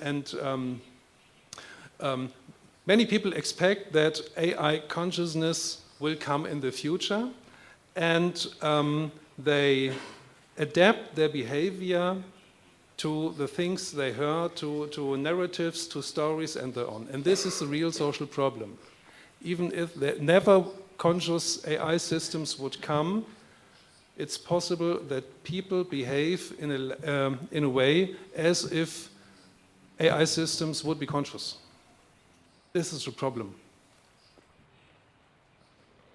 many people expect that AI consciousness will come in the future, and they adapt their behavior to the things they heard, to narratives, to stories, and so on. And this is the real social problem. Even if never conscious AI systems would come, it's possible that people behave in a way as if AI systems would be conscious. This is the problem.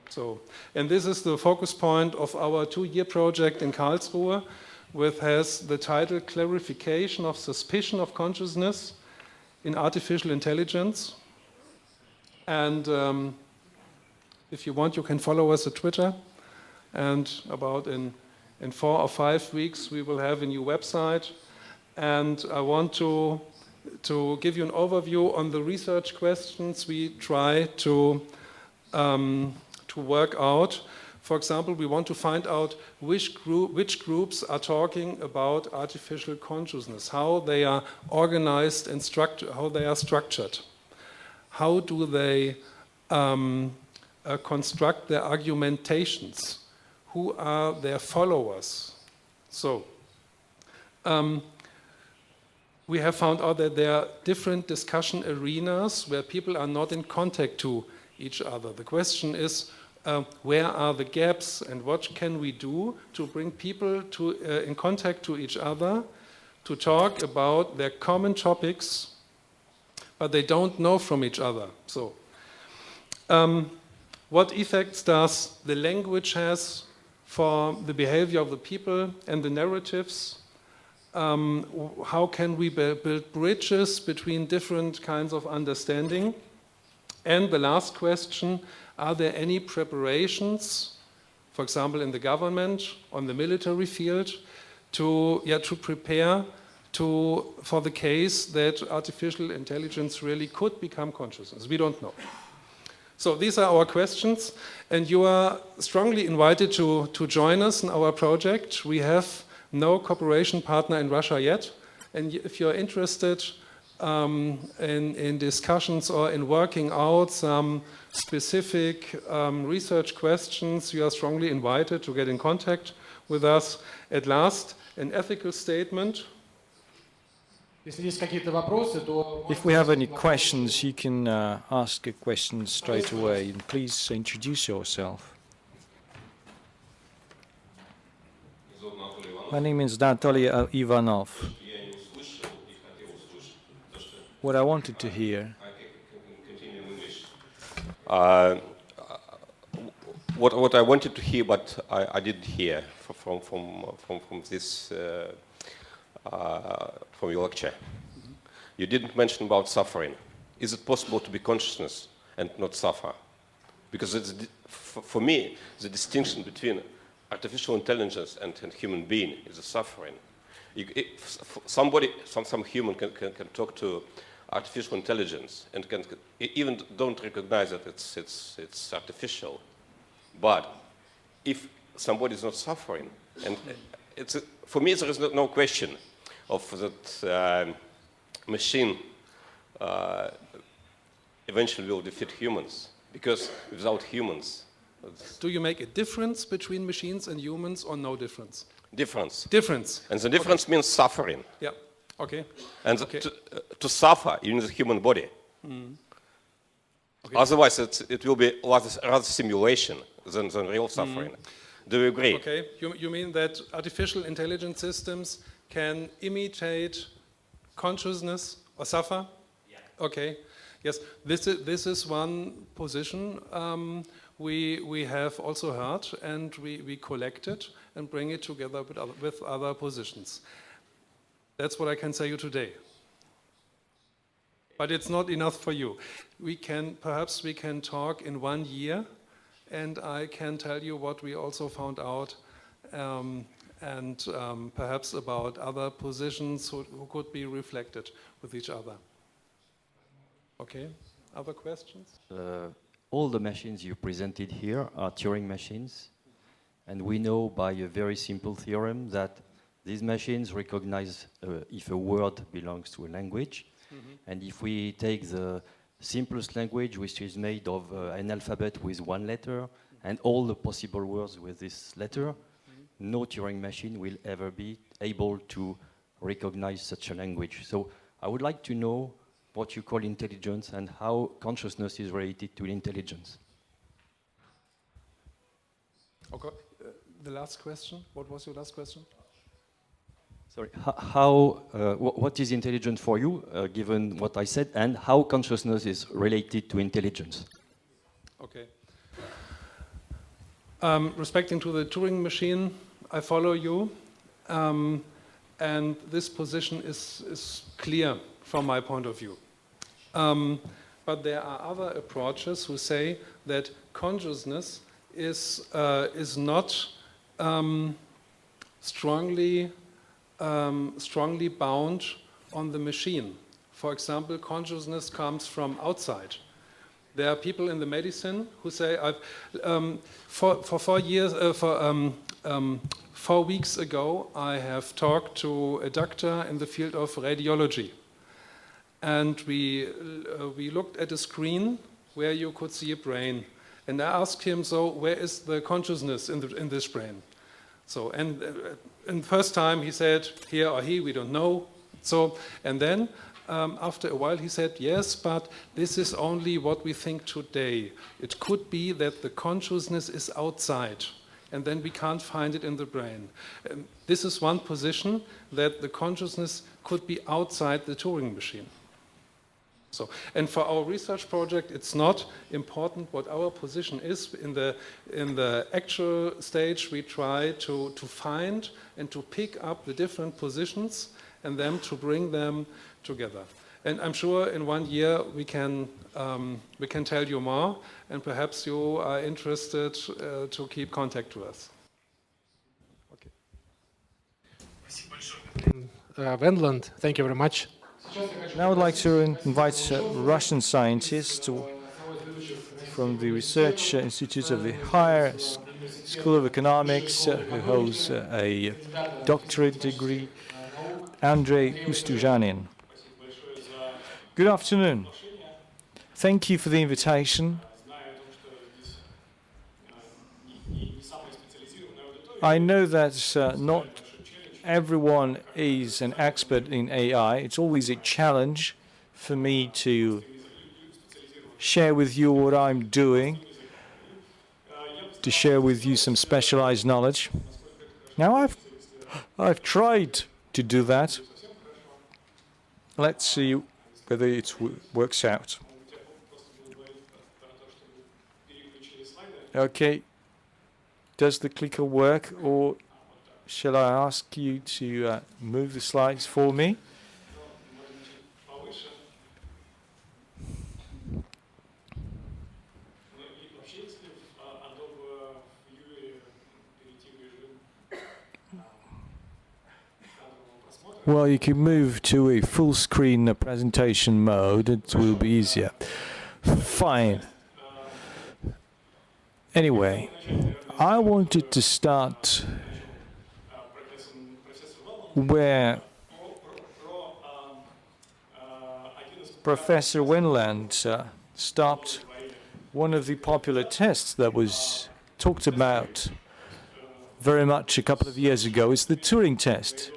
So, and this is the focus point of our 2-year project in Karlsruhe, which has the title Clarification of Suspicion of Consciousness in Artificial Intelligence. And if you want, you can follow us on Twitter. And about in 4 or 5 weeks, we will have a new website. And I want to give you an overview on the research questions we try to work out. For example, we want to find out which groups are talking about artificial consciousness, how they are organized and how they are structured. How do they construct their argumentations? Who are their followers? So, we have found out that there are different discussion arenas where people are not in contact to each other. The question is, where are the gaps and what can we do to bring people in contact to each other to talk about their common topics, but they don't know from each other. So, what effects does the language has for the behavior of the people and the narratives? How can we build bridges between different kinds of understanding? And the last question, are there any preparations, for example, in the government, on the military field, to prepare for the case that artificial intelligence really could become consciousness? We don't know. So these are our questions, and you are strongly invited to join us in our project. We have no cooperation partner in Russia yet, and if you're interested in discussions or in working out some specific research questions, you are strongly invited to get in contact with us. At last, an ethical statement. If we have any questions, you can ask a question straight away. And please introduce yourself. My name is Anatoly Ivanov. What I wanted to hear. What I wanted to hear, but I didn't hear from this from your lecture. You didn't mention about suffering. Is it possible to be consciousness and not suffer? Because it's, for me, the distinction between artificial intelligence and human being is the suffering. Some human can talk to artificial intelligence and can even don't recognize that it's artificial. But if somebody is not suffering, and for me there is no question of that machine eventually will defeat humans, because without humans. Do you make a difference between machines and humans, or no difference? Difference. Difference. And the difference means suffering. Yeah. Okay. And okay. To suffer, you need the human body. Mm. Okay. Otherwise, it will be rather simulation than real suffering. Do you agree? Okay. You mean that artificial intelligence systems can imitate consciousness or suffer? Yeah. Okay. Yes. This is one position we have also heard, and we collect it and bring it together with other positions. That's what I can say you today. But it's not enough for you. Perhaps we can talk in 1 year, and I can tell you what we also found out, and perhaps about other positions who could be reflected with each other. Okay, other questions? All the machines you presented here are Turing machines, and we know by a very simple theorem that these machines recognize if a word belongs to a language. And if we take the simplest language, which is made of an alphabet with one letter, and all the possible words with this letter, no Turing machine will ever be able to recognize such a language. So I would like to know what you call intelligence and how consciousness is related to intelligence. Okay. The last question. What was your last question? Sorry, what is intelligence for you, given what I said, and how consciousness is related to intelligence? Okay. Respecting to the Turing machine, I follow you, and this position is clear from my point of view. But there are other approaches who say that consciousness is not strongly bound on the machine. For example, consciousness comes from outside. There are people in the medicine who say, for 4 weeks ago, I have talked to a doctor in the field of radiology. And we looked at a screen where you could see a brain. And I asked him, so where is the consciousness in this brain? So, and the first time he said, here or he, we don't know. So, and then after a while he said, yes, but this is only what we think today. It could be that the consciousness is outside, and then we can't find it in the brain. And this is one position, that the consciousness could be outside the Turing machine. So, and for our research project, it's not important what our position is. In the actual stage, we try to find and to pick up the different positions and then to bring them together. And I'm sure in 1 year we can tell you more, and perhaps you are interested to keep contact to us. Okay. Wendland, thank you very much. Now I'd like to invite Russian scientists from the Research Institute of the Higher School of Economics, who holds a doctorate degree, Andrey Ustyuzhanin. Good afternoon. Thank you for the invitation. I know that not everyone is an expert in AI. It's always a challenge for me to share with you what I'm doing, to share with you some specialized knowledge. Now I've tried to do that. Let's see whether it works out. Okay. Does the clicker work, or shall I ask you to move the slides for me? Well, you can move to a full screen presentation mode. It will be easier. Fine. Anyway, I wanted to start where Professor Wendland stopped one of the popular tests that was talked about very much a couple of years ago. Is the Turing test.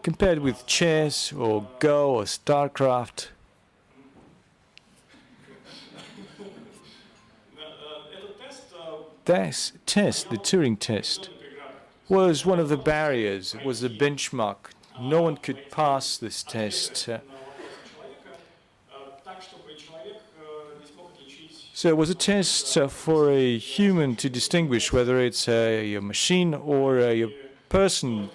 Compared with chess or Go or StarCraft, this test, the Turing test, was one of the barriers. It was a benchmark. No one could pass this test. So it was a test for a human to distinguish whether it's a machine or a person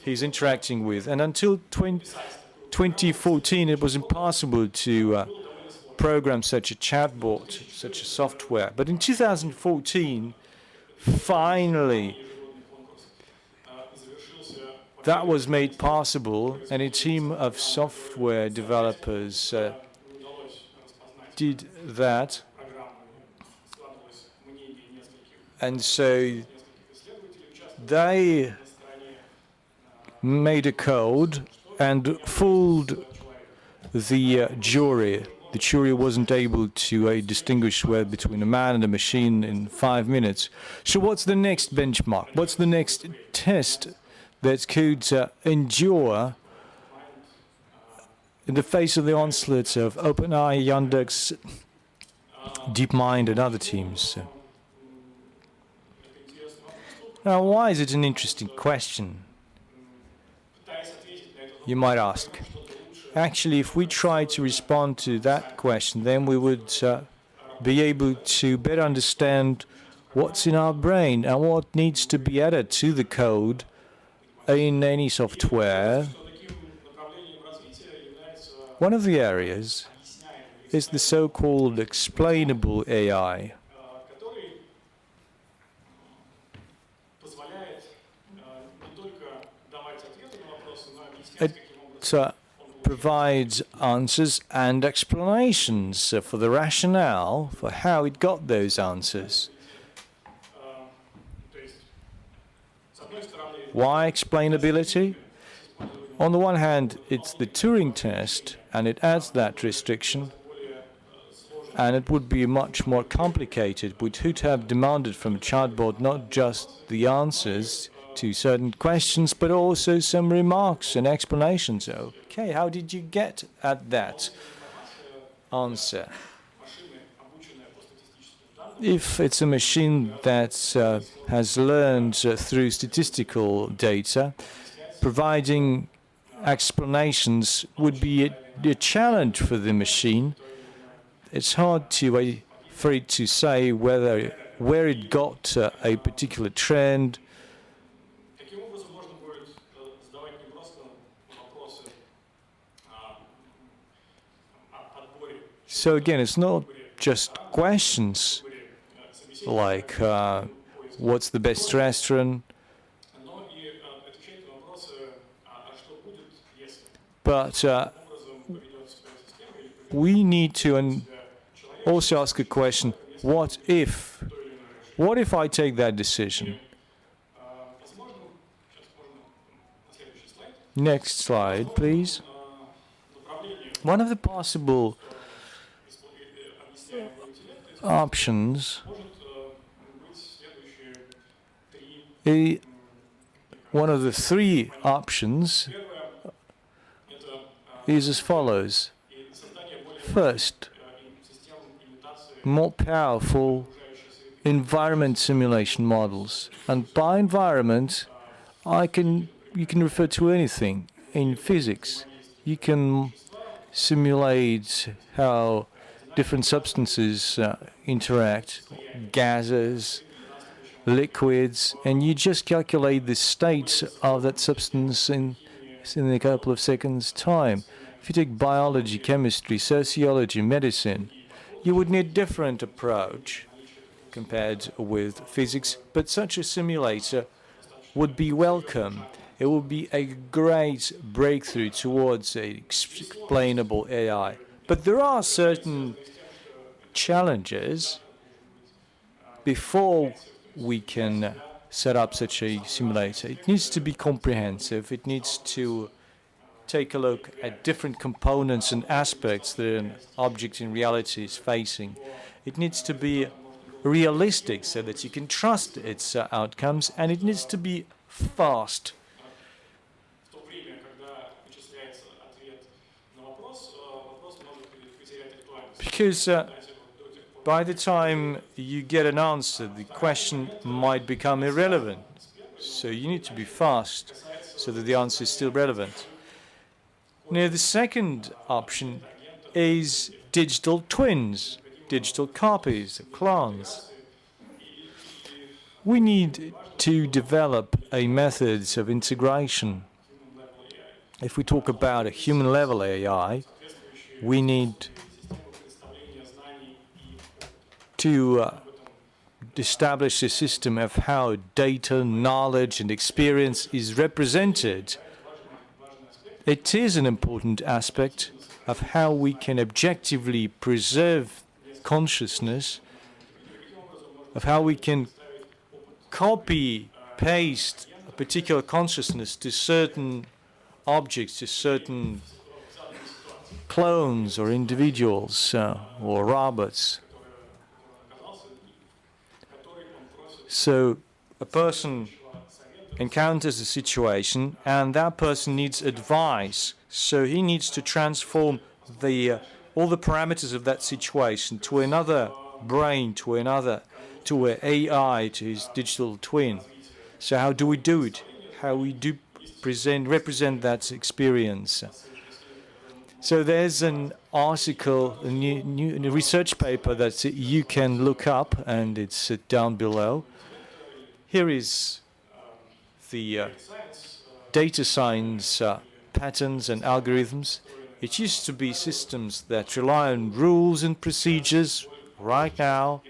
he's interacting with. And until 2014, it was impossible to program such a chatbot, such a software. But in 2014, finally, that was made possible, and a team of software developers did that. And so they made a code and fooled the jury. The jury wasn't able to distinguish between a man and a machine in 5 minutes. So what's the next benchmark? What's the next test that could endure in the face of the onslaughts of OpenAI, Yandex, DeepMind, and other teams. Now, why is it an interesting question? You might ask. Actually, if we try to respond to that question, then we would be able to better understand what's in our brain and what needs to be added to the code in any software. One of the areas is the so-called explainable AI. It provides answers and explanations for the rationale for how it got those answers. Why explainability? On the one hand, it's the Turing test, and it adds that restriction, and it would be much more complicated. We would have demanded from a chatbot not just the answers to certain questions, but also some remarks and explanations. Okay, how did you get at that answer? If it's a machine that has learned through statistical data, providing explanations would be a challenge for the machine. It's hard for it to say where it got a particular trend. So again, it's not just questions like what's the best restaurant, but we need to also ask a question, what if I take that decision? Next slide, please. One of the possible options one of the three options is as follows. First, more powerful environment simulation models. And by environment, you can refer to anything. In physics, you can simulate how different substances interact, gases, liquids, and you just calculate the state of that substance in a couple of seconds' time. If you take biology, chemistry, sociology, medicine, you would need a different approach compared with physics, but such a simulator would be welcome. It would be a great breakthrough towards an explainable AI. But there are certain challenges before we can set up such a simulator. It needs to be comprehensive. It needs to take a look at different components and aspects that an object in reality is facing. It needs to be realistic so that you can trust its outcomes, and it needs to be fast. Because by the time you get an answer, the question might become irrelevant. So you need to be fast so that the answer is still relevant. Now, the second option is digital twins, digital copies, clones. We need to develop a methods of integration. If we talk about a human-level AI, we need to establish a system of how data, knowledge, and experience is represented. It is an important aspect of how we can objectively preserve consciousness, of how we can copy, paste a particular consciousness to certain objects, to certain clones or individuals or robots. So a person encounters a situation and that person needs advice. So he needs to transform all the parameters of that situation to another brain, to an AI, to his digital twin. So how do we do it? How we do represent that experience? So there's an article, a new research paper that you can look up, and it's down below. Here is the data science patterns and algorithms. It used to be systems that rely on rules and procedures. Right now,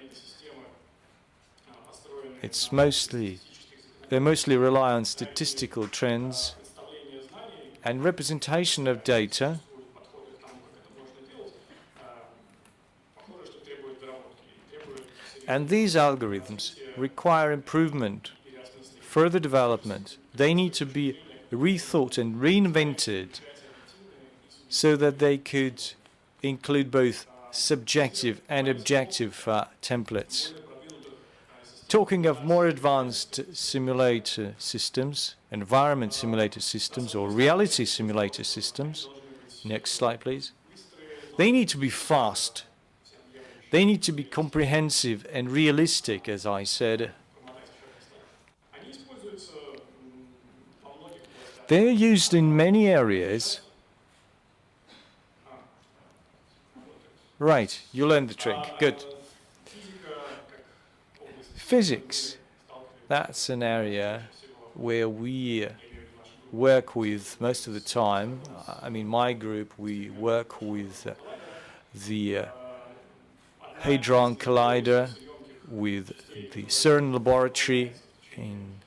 they mostly rely on statistical trends and representation of data. And these algorithms require improvement, further development. They need to be rethought and reinvented so that they could include both subjective and objective templates. Talking of more advanced simulator systems, environment simulator systems, or reality simulator systems, next slide please, they need to be fast. They need to be comprehensive and realistic, as I said. They're used in many areas. Right, you learned the trick. Good. Physics. That's an area where we work with most of the time. I mean, my group, we work with the Hadron Collider, with the CERN laboratory in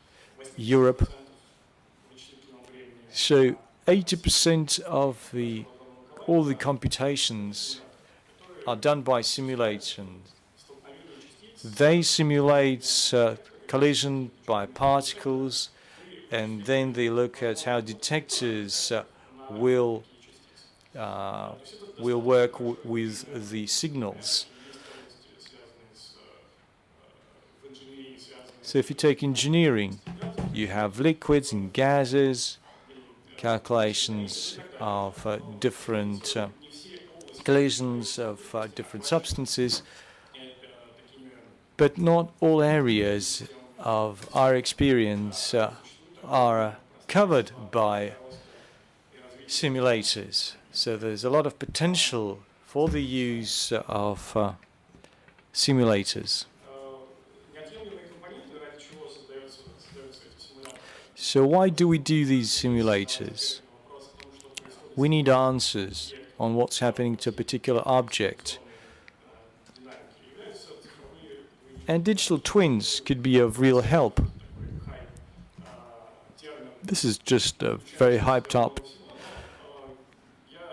Europe. So 80% of all the computations are done by simulations. They simulate collision by particles, and then they look at how detectors will work with the signals. So if you take engineering, you have liquids and gases, calculations of different collisions of different substances, but not all areas of our experience are covered by simulators. So there's a lot of potential for the use of simulators. So why do we do these simulators? We need answers on what's happening to a particular object. And digital twins could be of real help. This is just a very hyped up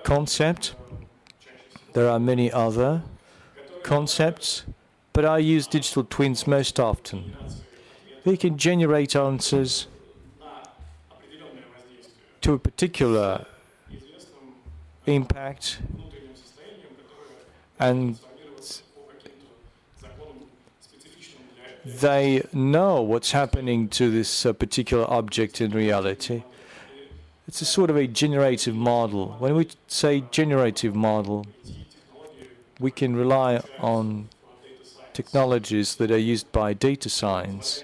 concept. There are many other concepts, but I use digital twins most often. They can generate answers to a particular impact, and they know what's happening to this particular object in reality. It's a sort of a generative model. When we say generative model, we can rely on technologies that are used by data science.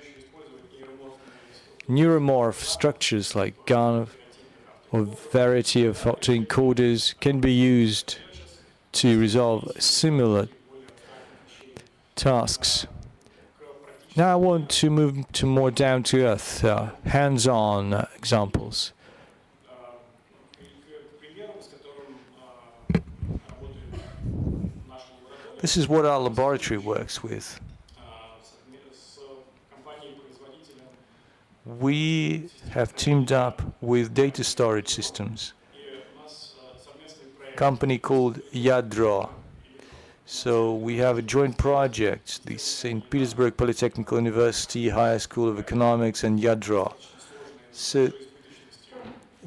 Neuromorph structures like GAN or variety of autoencoders can be used to resolve similar tasks. Now I want to move to more down-to-earth, hands-on examples. This is what our laboratory works with. We have teamed up with data storage systems, a company called Yadro. So we have a joint project, the St. Petersburg Polytechnical University, Higher School of Economics, and Yadro. So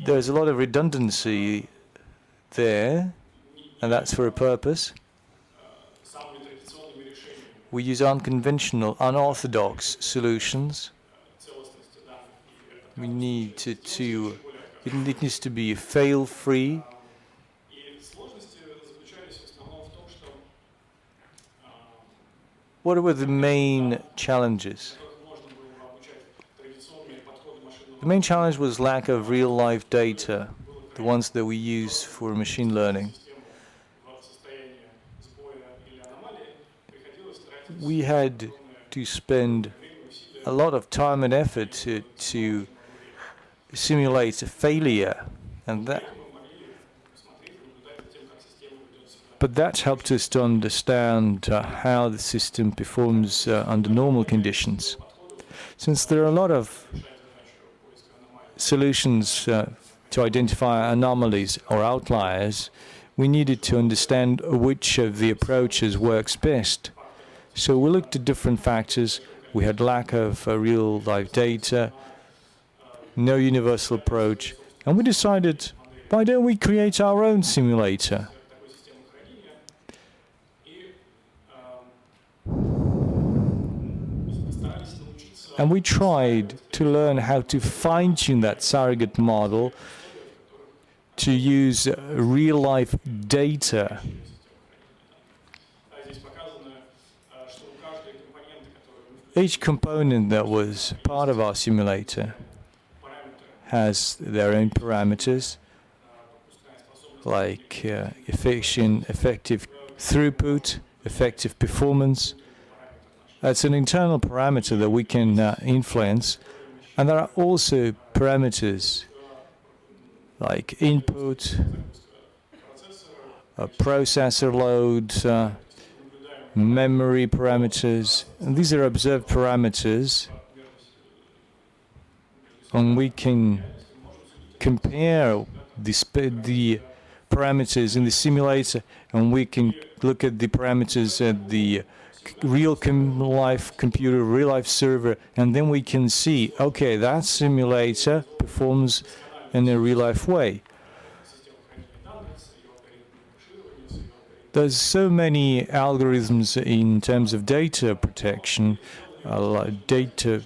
there's a lot of redundancy there, and that's for a purpose. We use unconventional, unorthodox solutions We need it needs to be fail-free. What were the main challenges? The main challenge was lack of real-life data, the ones that we use for machine learning. We had to spend a lot of time and effort to simulate a failure, but that helped us to understand how the system performs under normal conditions. Since there are a lot of solutions to identify anomalies or outliers, we needed to understand which of the approaches works best. So we looked at different factors. We had lack of real-life data, no universal approach, and we decided, why don't we create our own simulator? And we tried to learn how to fine-tune that surrogate model to use real-life data. Each component that was part of our simulator has their own parameters, like effective throughput, effective performance. That's an internal parameter that we can influence. And there are also parameters like input, processor load, memory parameters. And these are observed parameters. And we can compare the parameters in the simulator, and we can look at the parameters at the real-life computer, real-life server, and then we can see, okay, that simulator performs in a real-life way. There's so many algorithms in terms of data protection, data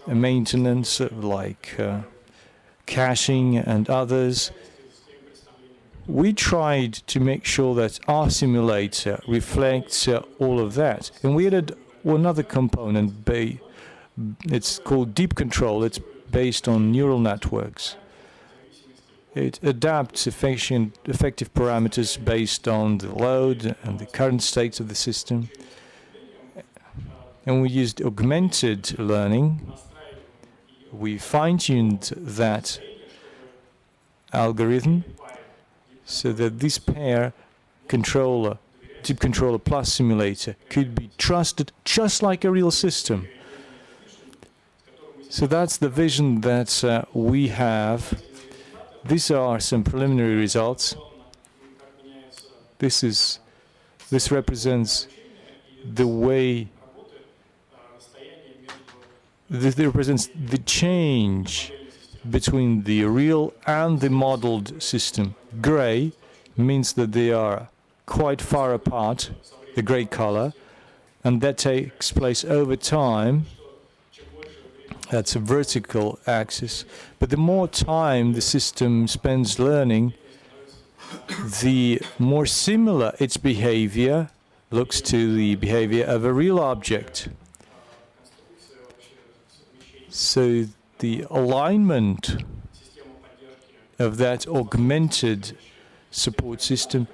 maintenance, like caching and others. We tried to make sure that our simulator reflects all of that. And we added another component, it's called deep control. It's based on neural networks. It adapts effective parameters based on the load and the current state of the system. And we used augmented learning. We fine-tuned that algorithm so that this pair, controller, deep controller plus simulator, could be trusted just like a real system. So that's the vision that we have. These are some preliminary results. This represents the way. This represents the change between the real and the modeled system. Gray means that they are quite far apart, the gray color, and that takes place over time. That's a vertical axis. But the more time the system spends learning, the more similar its behavior looks to the behavior of a real object. So the alignment of that augmented support system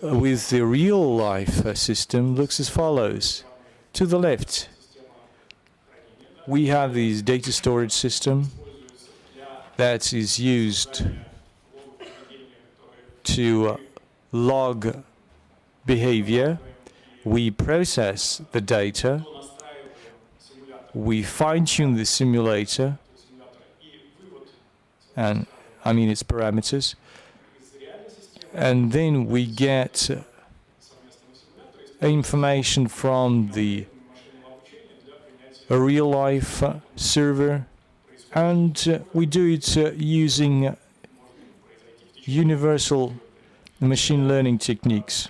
with the real-life system looks as follows. To the left, we have this data storage system that is used to log behavior. We process the data. We fine-tune the simulator, and I mean its parameters, and then we get information from the real-life server, and we do it using universal machine learning techniques.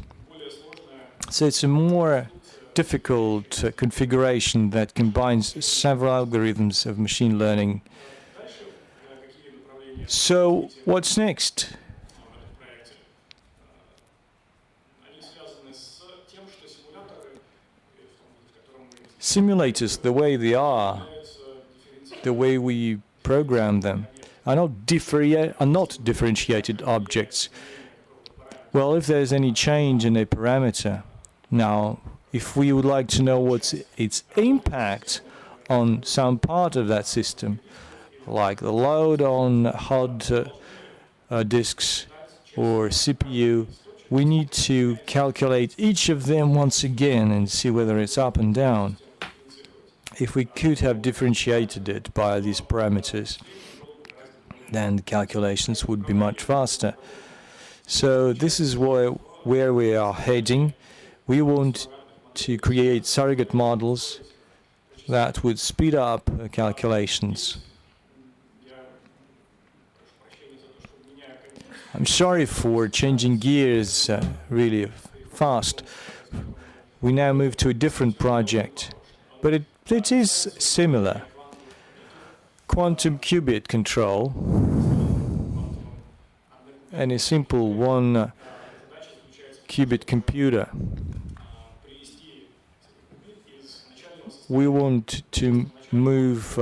So it's a more difficult configuration that combines several algorithms of machine learning. So what's next? Simulators, the way they are, the way we program them, are not differentiated objects. Well, if there's any change in a parameter, now, if we would like to know what's its impact on some part of that system, like the load on hard disks or CPU, we need to calculate each of them once again and see whether it's up and down. If we could have differentiated it by these parameters, then the calculations would be much faster. So this is where we are heading. We want to create surrogate models that would speed up calculations. I'm sorry for changing gears really fast. We now move to a different project, but it is similar. Quantum qubit control and a simple one qubit computer. We want to move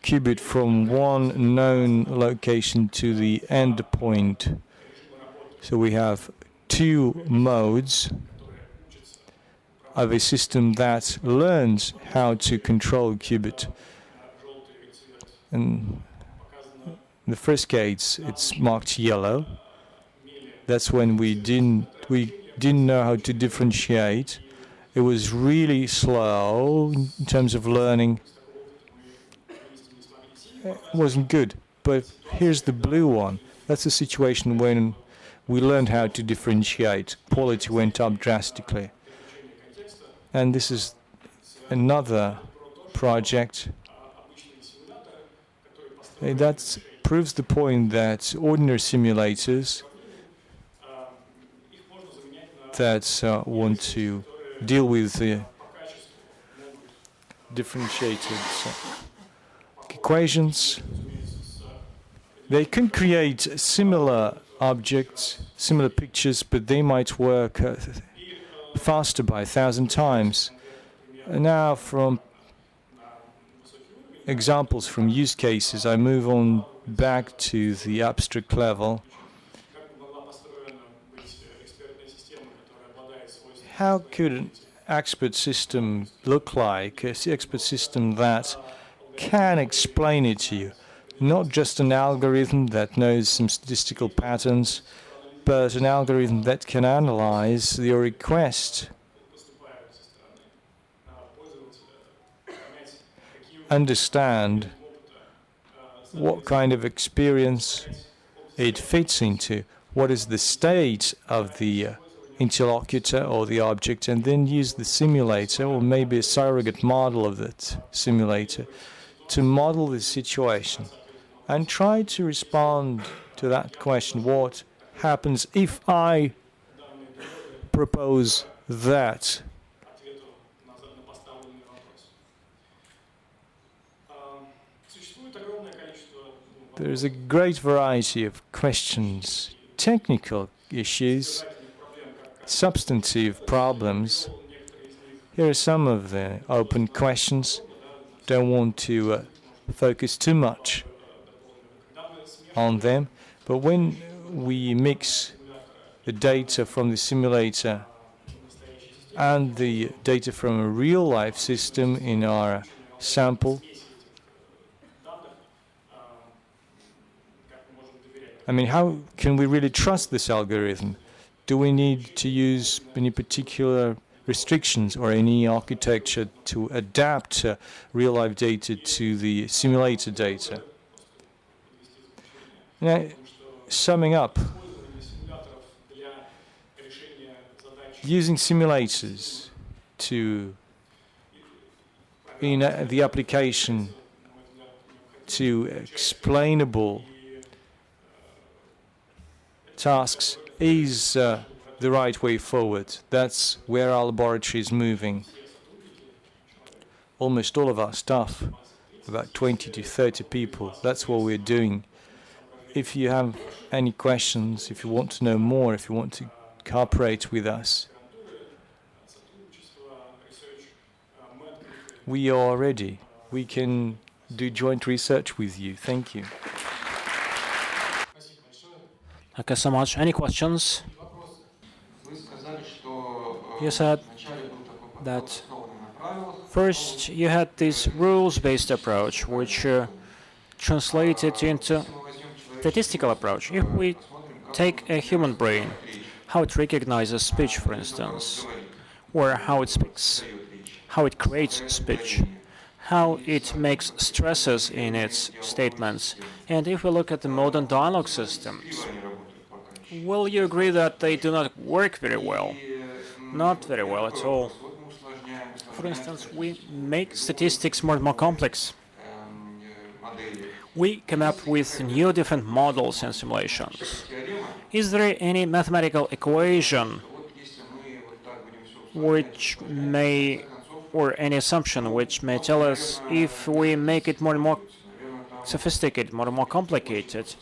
qubit from one known location to the endpoint. So we have two modes of a system that learns how to control qubit. In the first case, it's marked yellow. That's when we didn't know how to differentiate. It was really slow in terms of learning. It wasn't good. But here's the blue one. That's a situation when we learned how to differentiate. Quality went up drastically. And this is another project that proves the point that ordinary simulators that want to deal with the differentiated equations, they can create similar objects, similar pictures, but they might work faster by 1,000 times. Now, from examples from use cases, I move on back to the abstract level. How could an expert system look like? An expert system that can explain it to you. Not just an algorithm that knows some statistical patterns, but an algorithm that can analyze your request, understand what kind of experience it fits into, what is the state of the interlocutor or the object, and then use the simulator or maybe a surrogate model of that simulator to model the situation and try to respond to that question: what happens if I propose that? There's a great variety of questions, technical issues, substantive problems. Here are some of the open questions. Don't want to focus too much on them, but when we mix the data from the simulator and the data from a real-life system in our sample, I mean, how can we really trust this algorithm? Do we need to use any particular restrictions or any architecture to adapt real-life data to the simulated data? Now, summing up, using simulators in the application to explainable tasks is the the right way forward. That's where our laboratory is moving. Almost all of our staff, about 20 to 30 people, that's what we're doing. If you have any questions, if you want to know more, if you want to cooperate with us, we are ready. We can do joint research with you. Thank you. Thank you so much. Any questions? You said that first you had this rules-based approach, which translated into statistical approach. If we take a human brain, how it recognizes speech, for instance, or how it speaks, how it creates speech, how it makes stresses in its statements, and if we look at the modern dialogue systems, will you agree that they do not work very well? Not very well at all. For instance, we make statistics more and more complex. We come up with new different models and simulations. Is there any mathematical equation which may, or any assumption which may tell us if we make it more and more sophisticated, more and more complicated,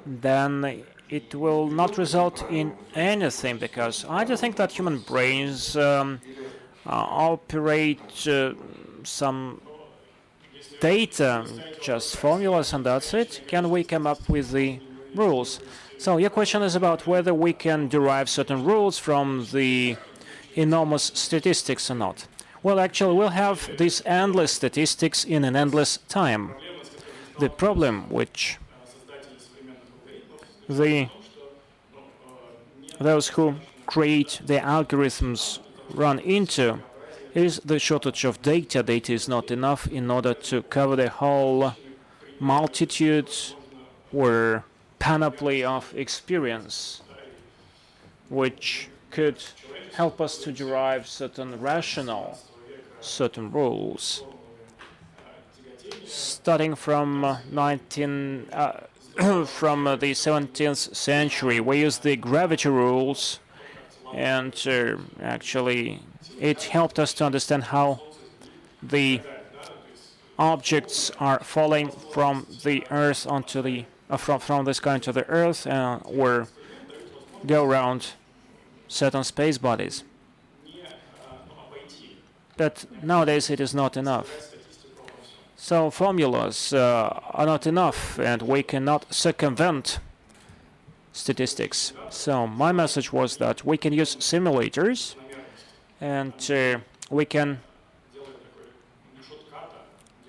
then it will not result in anything? Because I do think that human brains operate some data, just formulas, and that's it. Can we come up with the rules? So your question is about whether we can derive certain rules from the enormous statistics or not. Well, actually, we'll have these endless statistics in an endless time. The problem which those who create the algorithms run into is the shortage of data. Data is not enough in order to cover the whole multitude or panoply of experience, which could help us to derive certain rational, certain rules. Starting from from the 17th century, we used the gravity rules, and actually it helped us to understand how the objects are falling from the Earth onto the from the sky into the Earth, or go around certain space bodies. But nowadays it is not enough. So formulas are not enough, and we cannot circumvent statistics. So my message was that we can use simulators, and we can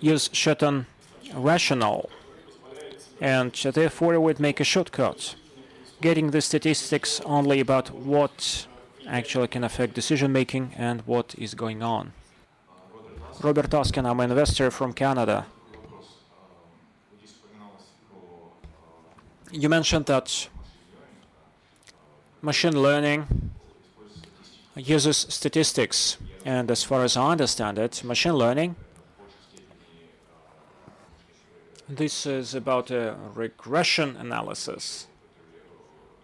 use certain rationale, and therefore we'd make a shortcut, getting the statistics only about what actually can affect decision making and what is going on. Robert Thoelken, I'm an investor from Canada. You mentioned that machine learning uses statistics, and as far as I understand it, machine learning, this is about a regression analysis,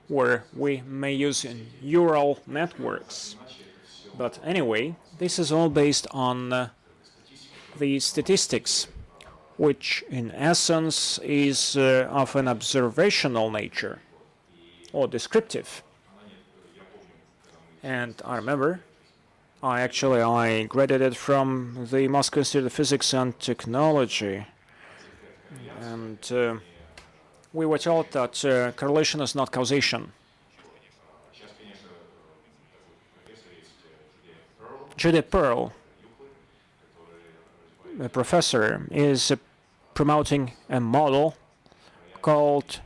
where we may use neural networks. But anyway, this is all based on the statistics, which in essence is of an observational nature or descriptive. And I remember I graduated from the Moscow Institute of Physics and Technology, and we were told that correlation is not causation. Judy Pearl, a professor, is promoting a model called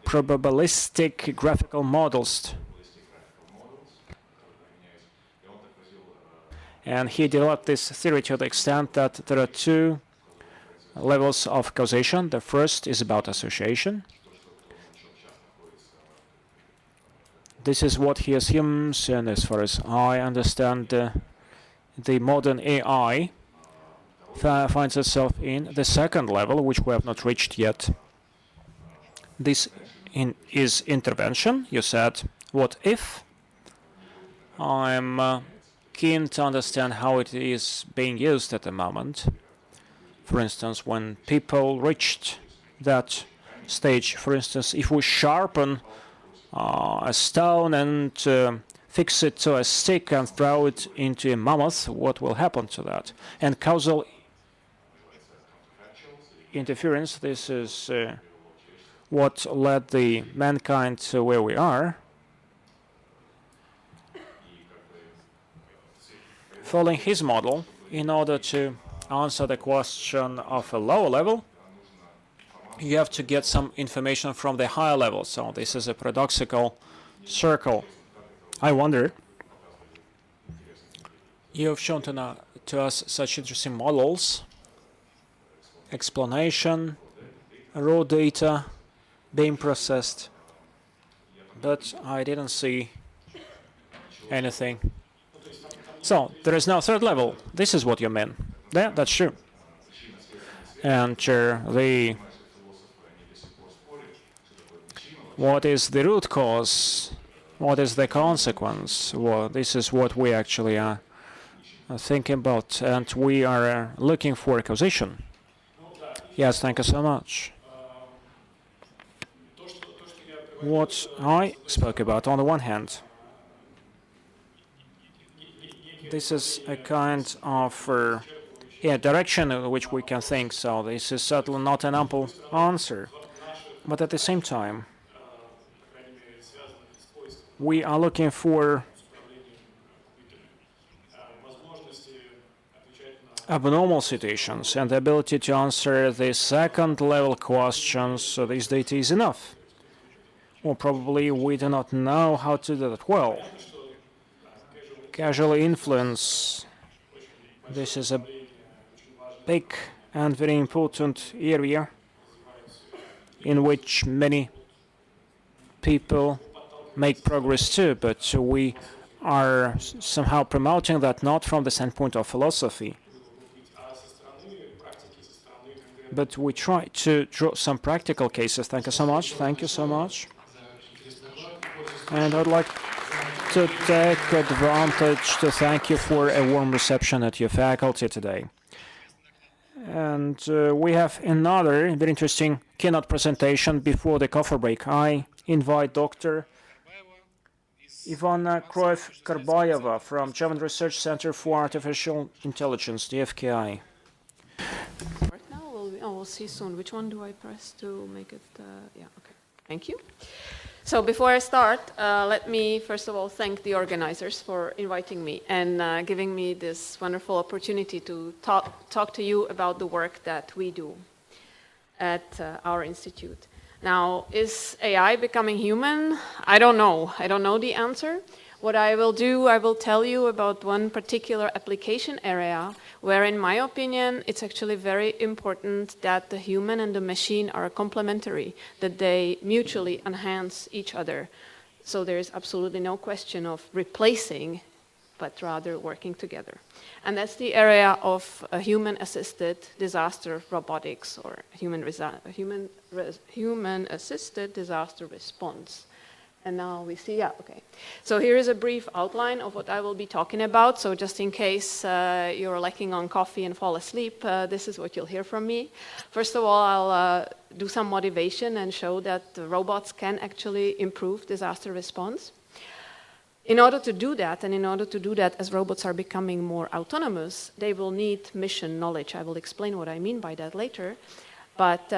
probabilistic graphical models. And he developed this theory to the extent that there are two levels of causation. The first is about association. This is what he assumes, and as far as I understand, the modern AI finds itself in the second level, which we have not reached yet. This is intervention. You said, what if I'm keen to understand how it is being used at the moment. For instance, when people reached that stage, for instance, if we sharpen a stone and fix it to a stick and throw it into a mammoth, what will happen to that? And causal interference, this is what led the mankind to where we are. Following his model, in order to answer the question of a lower level, you have to get some information from the higher level. So this is a paradoxical circle. I wonder, you have shown to us such interesting models, explanation, raw data being processed, but I didn't see anything. So there is no third level. This is what you mean. Yeah, that's true. And what is the root cause? What is the consequence? Well, this is what we actually are thinking about, and we are looking for a causation. Yes, thank you so much. What I spoke about, on the one hand, this is a kind of direction in which we can think, so this is certainly not an ample answer. But at the same time, we are looking for abnormal situations and the ability to answer the second level questions, so this data is enough. Or probably we do not know how to do that well. Causal influence, this is a big and very important area in which many people make progress too, but we are somehow promoting that not from the standpoint of philosophy, but we try to draw some practical cases. Thank you so much. Thank you so much. And I'd like to take advantage to thank you for a warm reception at your faculty today. And we have another very interesting keynote presentation before the coffee break. I invite Dr. Ivana Kruijff-Korbayova from German Research Center for Artificial Intelligence, DFKI. We'll see soon. Which one do I press to make it? Yeah, okay. Thank you. So before I start, let me first of all thank the organizers for inviting me and giving me this wonderful opportunity to talk to you about the work that we do at our institute. Now, is AI becoming human? I don't know. I don't know the answer. What I will do, I will tell you about one particular application area where, in my opinion, it's actually very important that the human and the machine are complementary, that they mutually enhance each other. So there is absolutely no question of replacing, but rather working together. And that's the area of human-assisted disaster robotics, or human-assisted disaster response. And now we see, yeah, okay. So here is a brief outline of what I will be talking about. So just in case you're lacking on coffee and fall asleep, this is what you'll hear from me. First of all, I'll do some motivation and show that the robots can actually improve disaster response. In order to do that, and in order to do that as robots are becoming more autonomous, they will need mission knowledge. I will explain what I mean by that later. But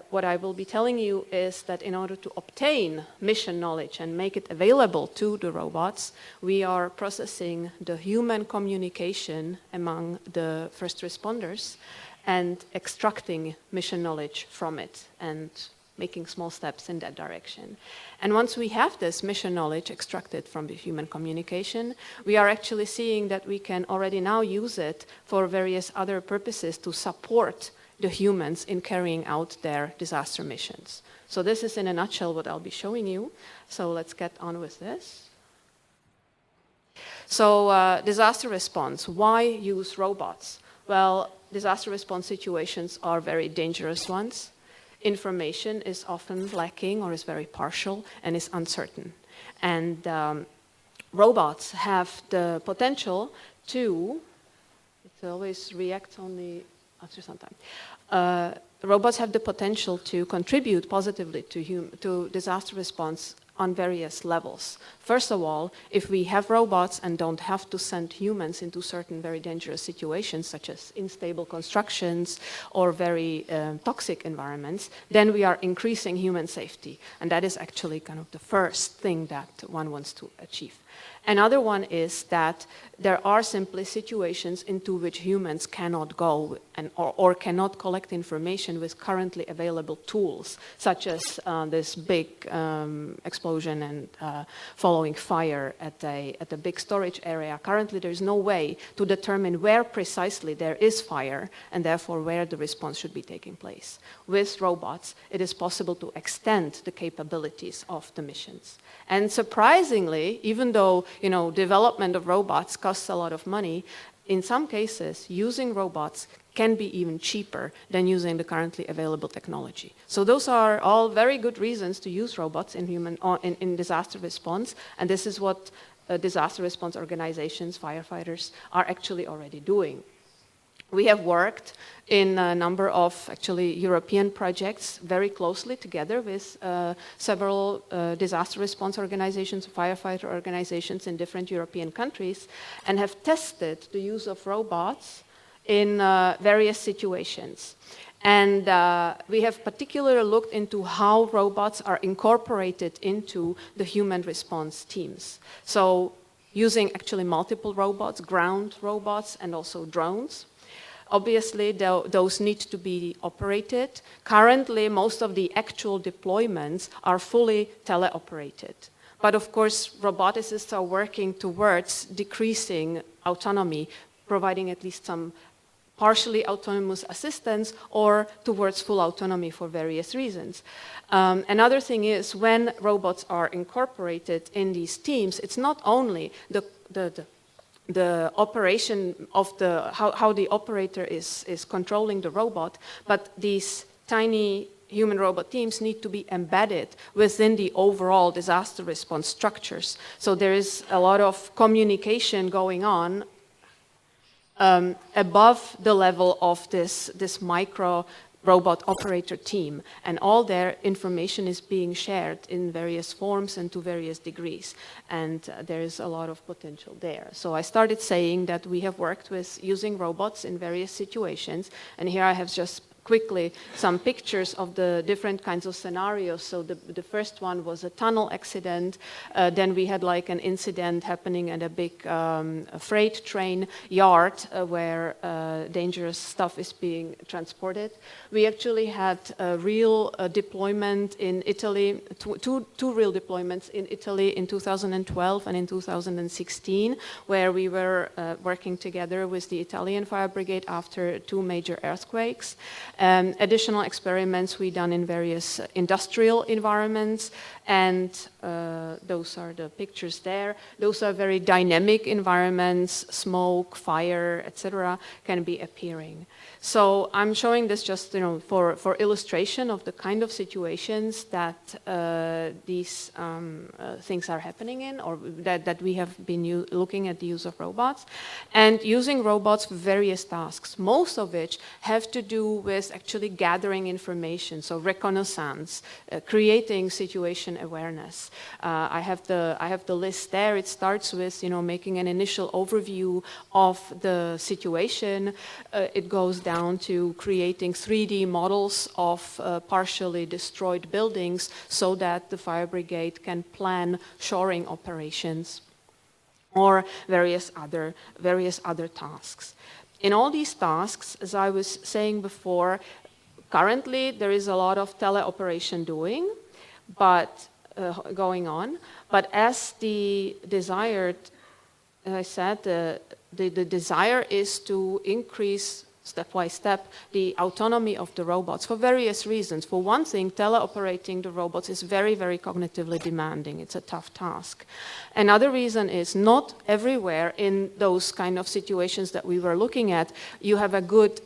what I will be telling you is that in order to obtain mission knowledge and make it available to the robots, we are processing the human communication among the first responders and extracting mission knowledge from it and making small steps in that direction. And once we have this mission knowledge extracted from the human communication, we are actually seeing that we can already now use it for various other purposes to support the humans in carrying out their disaster missions. So this is in a nutshell what I'll be showing you. So let's get on with this. So disaster response, why use robots? Well, disaster response situations are very dangerous ones. Information is often lacking or is very partial and is uncertain. And robots have the potential to, it always reacts only after some time. Robots have the potential to contribute positively to disaster response on various levels. First of all, if we have robots and don't have to send humans into certain very dangerous situations, such as unstable constructions or very toxic environments, then we are increasing human safety. And that is actually kind of the first thing that one wants to achieve. Another one is that there are simply situations into which humans cannot go or cannot collect information with currently available tools, such as this big explosion and following fire at a big storage area. Currently, there is no way to determine where precisely there is fire and therefore where the response should be taking place. With robots, it is possible to extend the capabilities of the missions. And surprisingly, even though development of robots costs a lot of money, in some cases, using robots can be even cheaper than using the currently available technology. So those are all very good reasons to use robots in disaster response, and this is what disaster response organizations, firefighters, are actually already doing. We have worked in a number of actually European projects very closely together with several disaster response organizations, firefighter organizations in different European countries, and have tested the use of robots in various situations. And we have particularly looked into how robots are incorporated into the human response teams. So using actually multiple robots, ground robots, and also drones. Obviously, those need to be operated. Currently, most of the actual deployments are fully teleoperated. But of course, roboticists are working towards decreasing autonomy, providing at least some partially autonomous assistance or towards full autonomy for various reasons. Another thing is when robots are incorporated in these teams, it's not only the operation of how the operator is controlling the robot, but these tiny human-robot teams need to be embedded within the overall disaster response structures. So there is a lot of communication going on above the level of this micro robot operator team, and all their information is being shared in various forms and to various degrees, and there is a lot of potential there. So I started saying that we have worked with using robots in various situations, and here I have just quickly some pictures of the different kinds of scenarios. So the first one was a tunnel accident. Then we had like an incident happening at a big freight train yard where dangerous stuff is being transported. We actually had a real deployment in Italy, two real deployments in Italy in 2012 and in 2016, where we were working together with the Italian fire brigade after two major earthquakes. Additional experiments we done in various industrial environments, and those are the pictures there. Those are very dynamic environments, smoke, fire, etc. can be appearing. So I'm showing this just for illustration of the kind of situations that these things are happening in, or that we have been looking at the use of robots, and using robots for various tasks, most of which have to do with actually gathering information, so reconnaissance, creating situation awareness. I have the list there. It starts with making an initial overview of the situation. It goes down to creating 3D models of partially destroyed buildings so that the fire brigade can plan shoring operations or various other tasks. In all these tasks, as I was saying before, currently there is a lot of teleoperation going on, but as the desired, as I said, the desire is to increase step by step the autonomy of the robots for various reasons. For one thing, teleoperating the robots is very, very cognitively demanding. It's a tough task. Another reason is not everywhere in those kind of situations that we were looking at, you have a good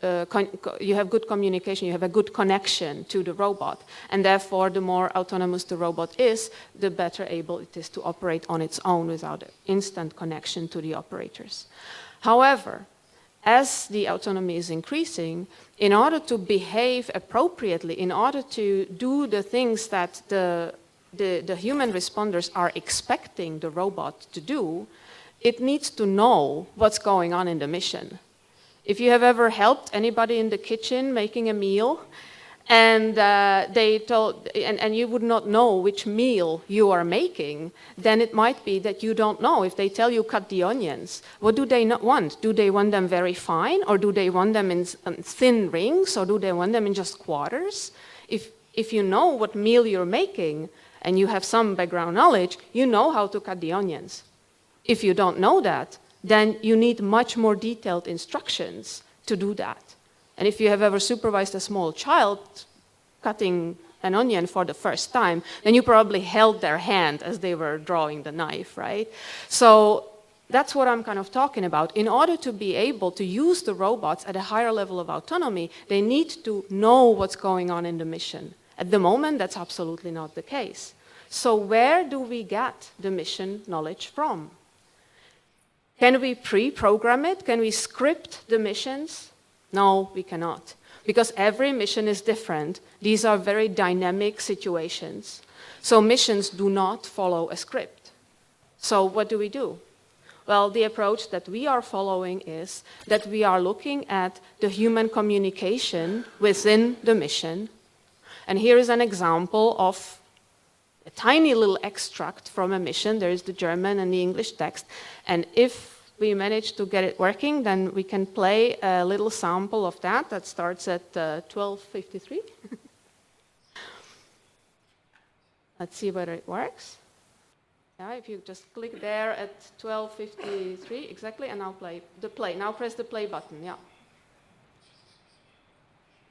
you have good communication, you have a good connection to the robot, and therefore the more autonomous the robot is, the better able it is to operate on its own without an instant connection to the operators. However, as the autonomy is increasing, in order to behave appropriately, in order to do the things that the human responders are expecting the robot to do, it needs to know what's going on in the mission. If you have ever helped anybody in the kitchen making a meal, and you would not know which meal you are making, then it might be that you don't know. If they tell you cut the onions, what do they not want? Do they want them very fine, or do they want them in thin rings, or do they want them in just quarters? If you know what meal you're making, and you have some background knowledge, you know how to cut the onions. If you don't know that, then you need much more detailed instructions to do that. And if you have ever supervised a small child cutting an onion for the first time, then you probably held their hand as they were drawing the knife, right? So that's what I'm kind of talking about. In order to be able to use the robots at a higher level of autonomy, they need to know what's going on in the mission. At the moment, that's absolutely not the case. So where do we get the mission knowledge from? Can we pre-program it? Can we script the missions? No, we cannot, because every mission is different. These are very dynamic situations. So missions do not follow a script. So what do we do? Well, the approach that we are following is that we are looking at the human communication within the mission. And here is an example of a tiny little extract from a mission. There is the German and the English text. And if we manage to get it working, then we can play a little sample of that. That starts at 12:53. Let's see whether it works. Yeah, if you just click there at 12:53, exactly, and now play the play. Now press the play button, yeah.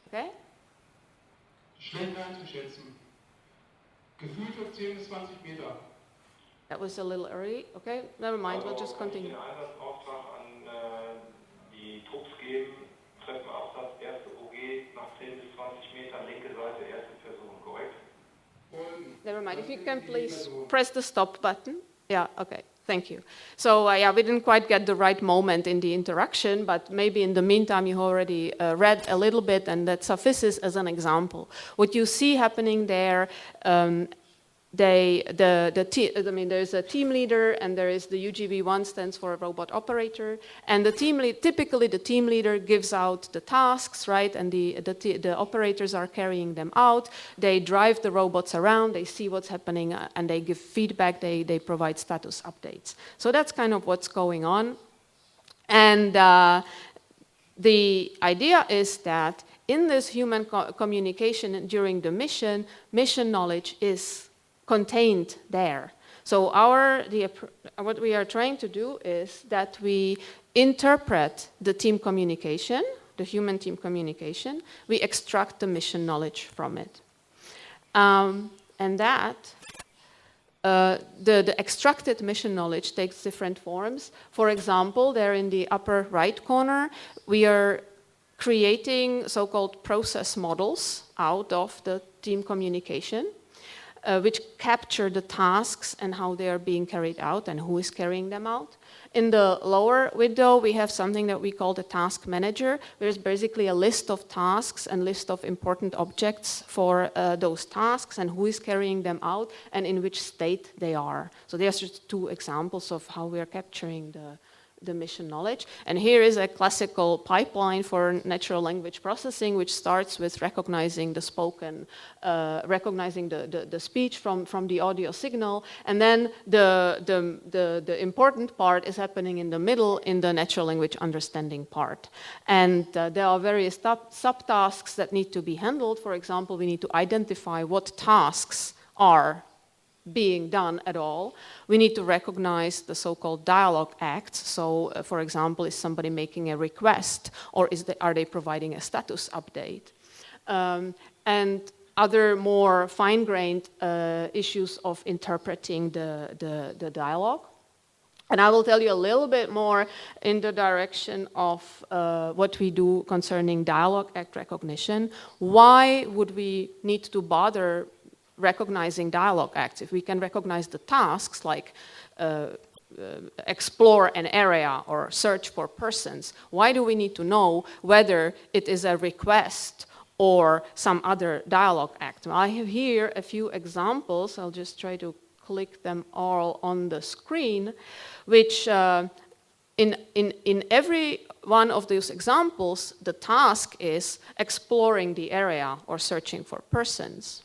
Okay? Schnelligkeit zu schätzen. Gefühlte 10 bis 20 Meter. That was a little early. Okay, never mind, we'll just continue. Den Einsatzauftrag an die Trupps geben, Treppenabsatz, erste OG nach 10 bis 20 Metern, linke Seite, erste Person, korrekt? Never mind, if you can please press the stop button. Yeah, okay, thank you. So yeah, we didn't quite get the right moment in the interaction, but maybe in the meantime you already read a little bit, and that suffices as an example. What you see happening there, there's a team leader, and there is the UGV1 stands for a robot operator, and typically the team leader gives out the tasks, right, and the operators are carrying them out. They drive the robots around, they see what's happening, and they give feedback, they provide status updates. So that's kind of what's going on. And the idea is that in this human communication during the mission knowledge is contained there. So what we are trying to do is that we interpret the team communication, the human team communication, we extract the mission knowledge from it. And that, the extracted mission knowledge takes different forms. For example, there in the upper right corner, we are creating so-called process models out of the team communication. Which capture the tasks and how they are being carried out and who is carrying them out. In the lower window, we have something that we call the task manager. There's basically a list of tasks and list of important objects for those tasks and who is carrying them out and in which state they are. So there's just two examples of how we are capturing the mission knowledge. And here is a classical pipeline for natural language processing, which starts with recognizing the spoken, recognizing the speech from the audio signal. And then the important part is happening in the middle in the natural language understanding part. And there are various subtasks that need to be handled. For example, we need to identify what tasks are being done at all. We need to recognize the so-called dialogue acts. So, for example, is somebody making a request, or are they providing a status update? And other more fine-grained issues of interpreting the dialogue. And I will tell you a little bit more in the direction of what we do concerning dialogue act recognition. Why would we need to bother recognizing dialogue acts if we can recognize the tasks like explore an area or search for persons? Why do we need to know whether it is a request or some other dialogue act? I have here a few examples. I'll just try to click them all on the screen, which in every one of those examples, the task is exploring the area or searching for persons.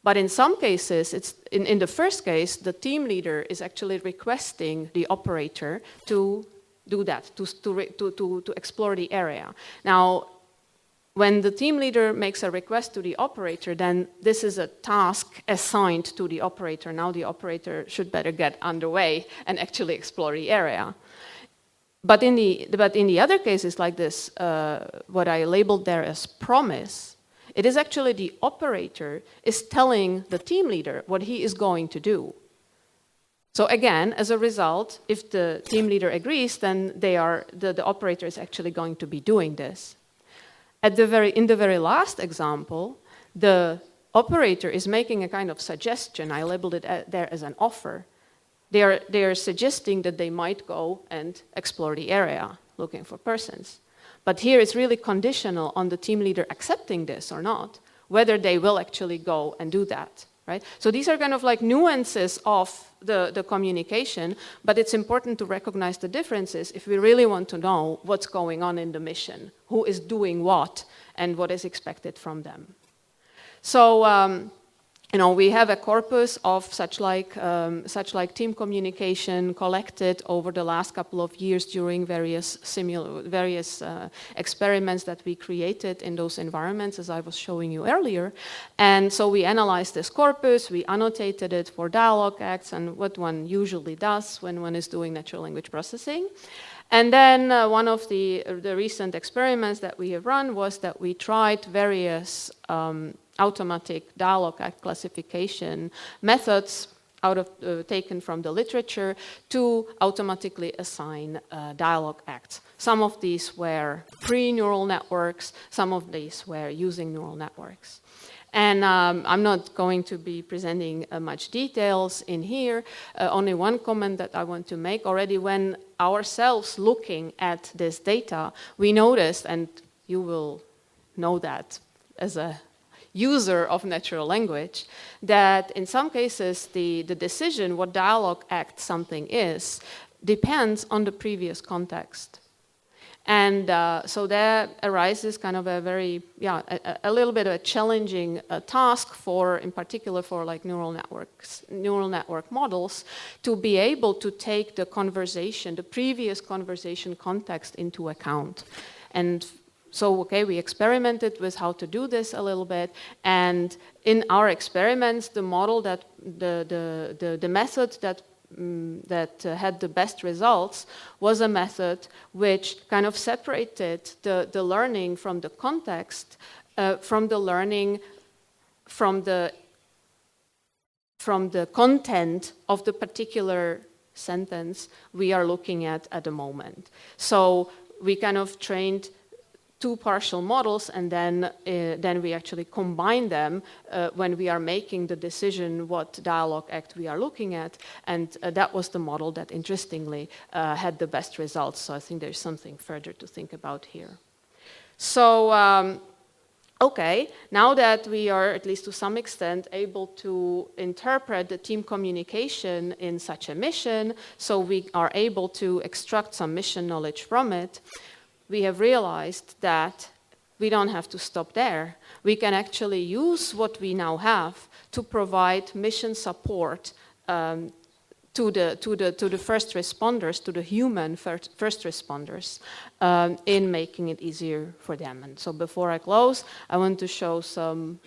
But in some cases, it's in the first case, the team leader is actually requesting the operator to do that, to explore the area. Now, when the team leader makes a request to the operator, then this is a task assigned to the operator. Now the operator should better get underway and actually explore the area. But in the other cases like this, what I labeled there as promise, it is actually the operator is telling the team leader what he is going to do. So again, as a result, if the team leader agrees, then the operator is actually going to be doing this. In the very last example, the operator is making a kind of suggestion. I labeled it there as an offer. They are suggesting that they might go and explore the area, looking for persons. But here it's really conditional on the team leader accepting this or not, whether they will actually go and do that. Right? So these are kind of like nuances of the communication, but it's important to recognize the differences if we really want to know what's going on in the mission, who is doing what, and what is expected from them. So, we have a corpus of such like team communication collected over the last couple of years during various experiments that we created in those environments, as I was showing you earlier. And so we analyzed this corpus, we annotated it for dialogue acts and what one usually does when one is doing natural language processing. And then one of the recent experiments that we have run was that we tried various automatic dialogue act classification methods taken from the literature to automatically assign dialogue acts. Some of these were pre-neural networks, some of these were using neural networks. And I'm not going to be presenting much details in here. Only one comment that I want to make. Already when ourselves looking at this data, we noticed, and you will know that as a user of natural language, that in some cases the decision what dialogue act something is depends on the previous context. And so there arises kind of a very, a little bit of a challenging task in particular for like neural network models, to be able to take the previous conversation context into account. And so, we experimented with how to do this a little bit, and in our experiments, the model that the method that had the best results was a method which kind of separated the learning from the context from the learning from the content of the particular sentence we are looking at the moment. So we kind of trained two partial models, and then we actually combine them when we are making the decision what dialogue act we are looking at, and that was the model that interestingly had the best results. So I think there's something further to think about here. So now that we are, at least to some extent, able to interpret the team communication in such a mission, so we are able to extract some mission knowledge from it, we have realized that we don't have to stop there. We can actually use what we now have to provide mission support to the first responders, to the human first responders, in making it easier for them. And so before I close, I want to show some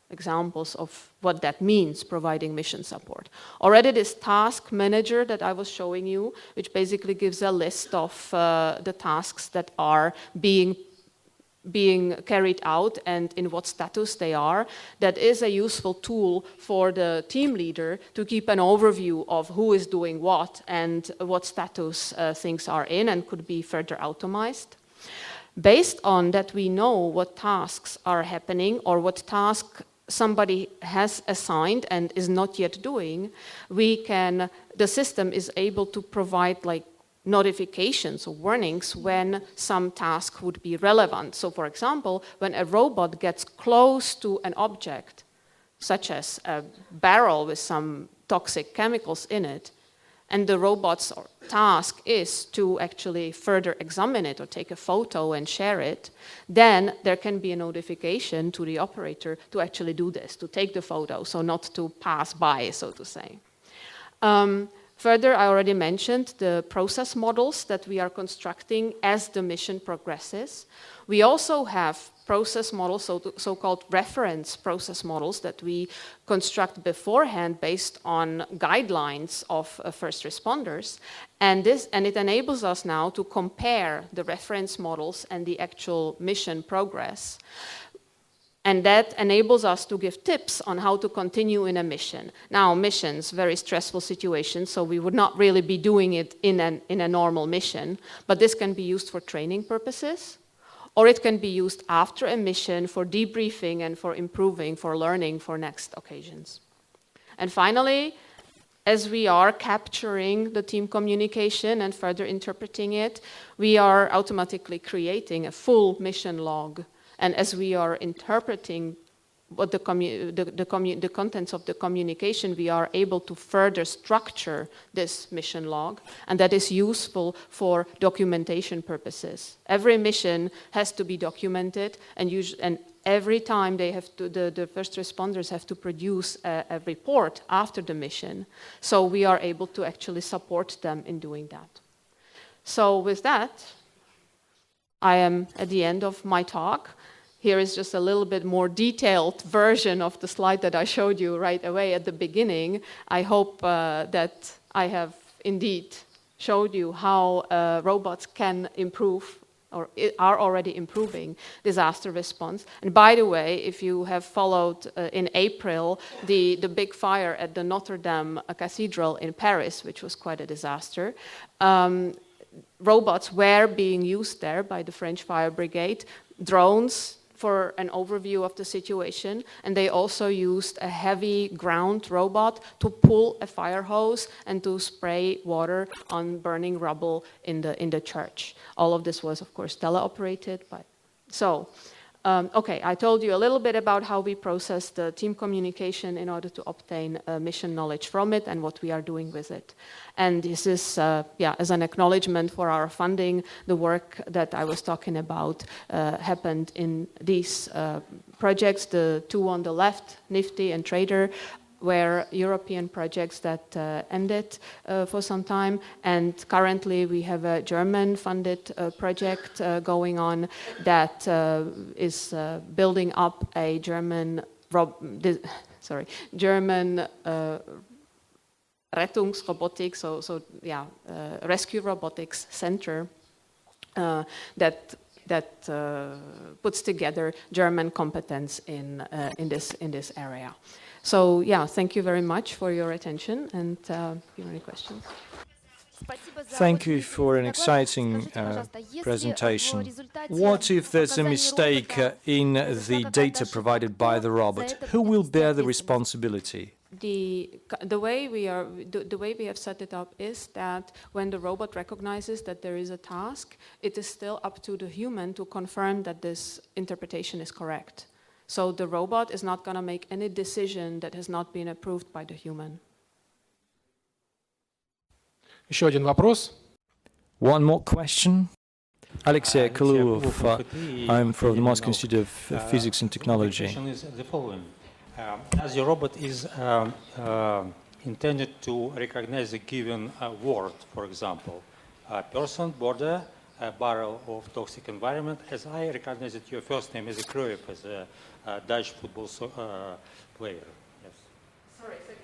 examples of what that means, providing mission support. Already this task manager that I was showing you, which basically gives a list of the tasks that are being being carried out and in what status they are, that is a useful tool for the team leader to keep an overview of who is doing what and what status things are in, and could be further automized. Based on that, we know what tasks are happening or what task somebody has assigned and is not yet doing. The system is able to provide like notifications or warnings when some task would be relevant. So for example, when a robot gets close to an object, such as a barrel with some toxic chemicals in it, and the robot's task is to actually further examine it or take a photo and share it, then there can be a notification to the operator to actually do this, to take the photo, so not to pass by, so to say. Further, I already mentioned the process models that we are constructing as the mission progresses. We also have process models, so-called reference process models that we construct beforehand based on guidelines of first responders. And it enables us now to compare the reference models and the actual mission progress. And that enables us to give tips on how to continue in a mission. Now, missions, very stressful situations, so we would not really be doing it in a normal mission, but this can be used for training purposes, or it can be used after a mission for debriefing and for improving, for learning for next occasions. And finally, as we are capturing the team communication and further interpreting it, we are automatically creating a full mission log. And as we are interpreting what the contents of the communication, we are able to further structure this mission log, and that is useful for documentation purposes. Every mission has to be documented, and every time they have to, the first responders have to produce a report after the mission. So we are able to actually support them in doing that. So with that, I am at the end of my talk. Here is just a little bit more detailed version of the slide that I showed you right away at the beginning. I hope that I have indeed showed you how robots can improve or are already improving disaster response. And by the way, if you have followed in April the big fire at the Notre Dame Cathedral in Paris, which was quite a disaster, robots were being used there by the French fire brigade, drones for an overview of the situation, and they also used a heavy ground robot to pull a fire hose and to spray water on burning rubble in the church. All of this was, of course, teleoperated. Okay, I told you a little bit about how we process the team communication in order to obtain mission knowledge from it and what we are doing with it. And this is, as an acknowledgement for our funding, the work that I was talking about happened in these projects, the two on the left, Nifty and Trader, were European projects that ended for some time, and currently we have a German-funded project going on that is building up a German Rettungsrobotik, rescue robotics center that puts together German competence in this area. So thank you very much for your attention, and if you have any questions. Thank you for an exciting presentation. What if there's a mistake in the data provided by the robot? Who will bear the responsibility? The way we have set it up is that when the robot recognizes that there is a task, it is still up to the human to confirm that this interpretation is correct. So the robot is not going to make any decision that has not been approved by the human. Еще один вопрос. One more question. Alexei Kulov, I'm from the Moscow Institute of Physics and Technology. The question is the following. As your robot is intended to recognize a given word, for example, a person, border, a barrel of toxic environment, as I recognize that your first name is Kruijff, as a Dutch football player. Yes. Sorry, can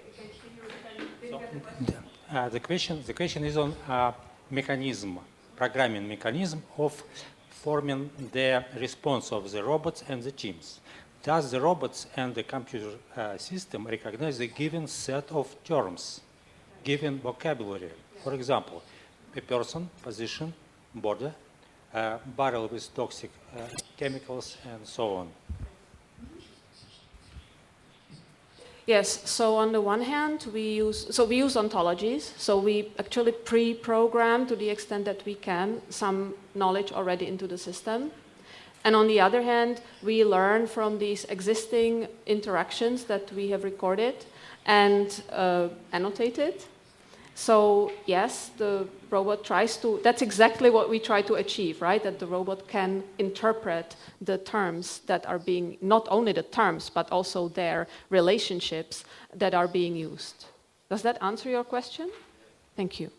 you the question is on mechanism, programming mechanism of forming the response of the robots and the teams. Does the robots and the computer system recognize a given set of terms, given vocabulary? For example, a person, position, border, barrel with toxic chemicals, and so on. Yes, so on the one hand, we use ontologies. So we actually pre-program, to the extent that we can, some knowledge already into the system. And on the other hand, we learn from these existing interactions that we have recorded and annotated. So yes, the robot tries to, that's exactly what we try to achieve, right? That the robot can interpret the terms that are being, not only the terms, but also their relationships that are being used. Does that answer your question? Thank you.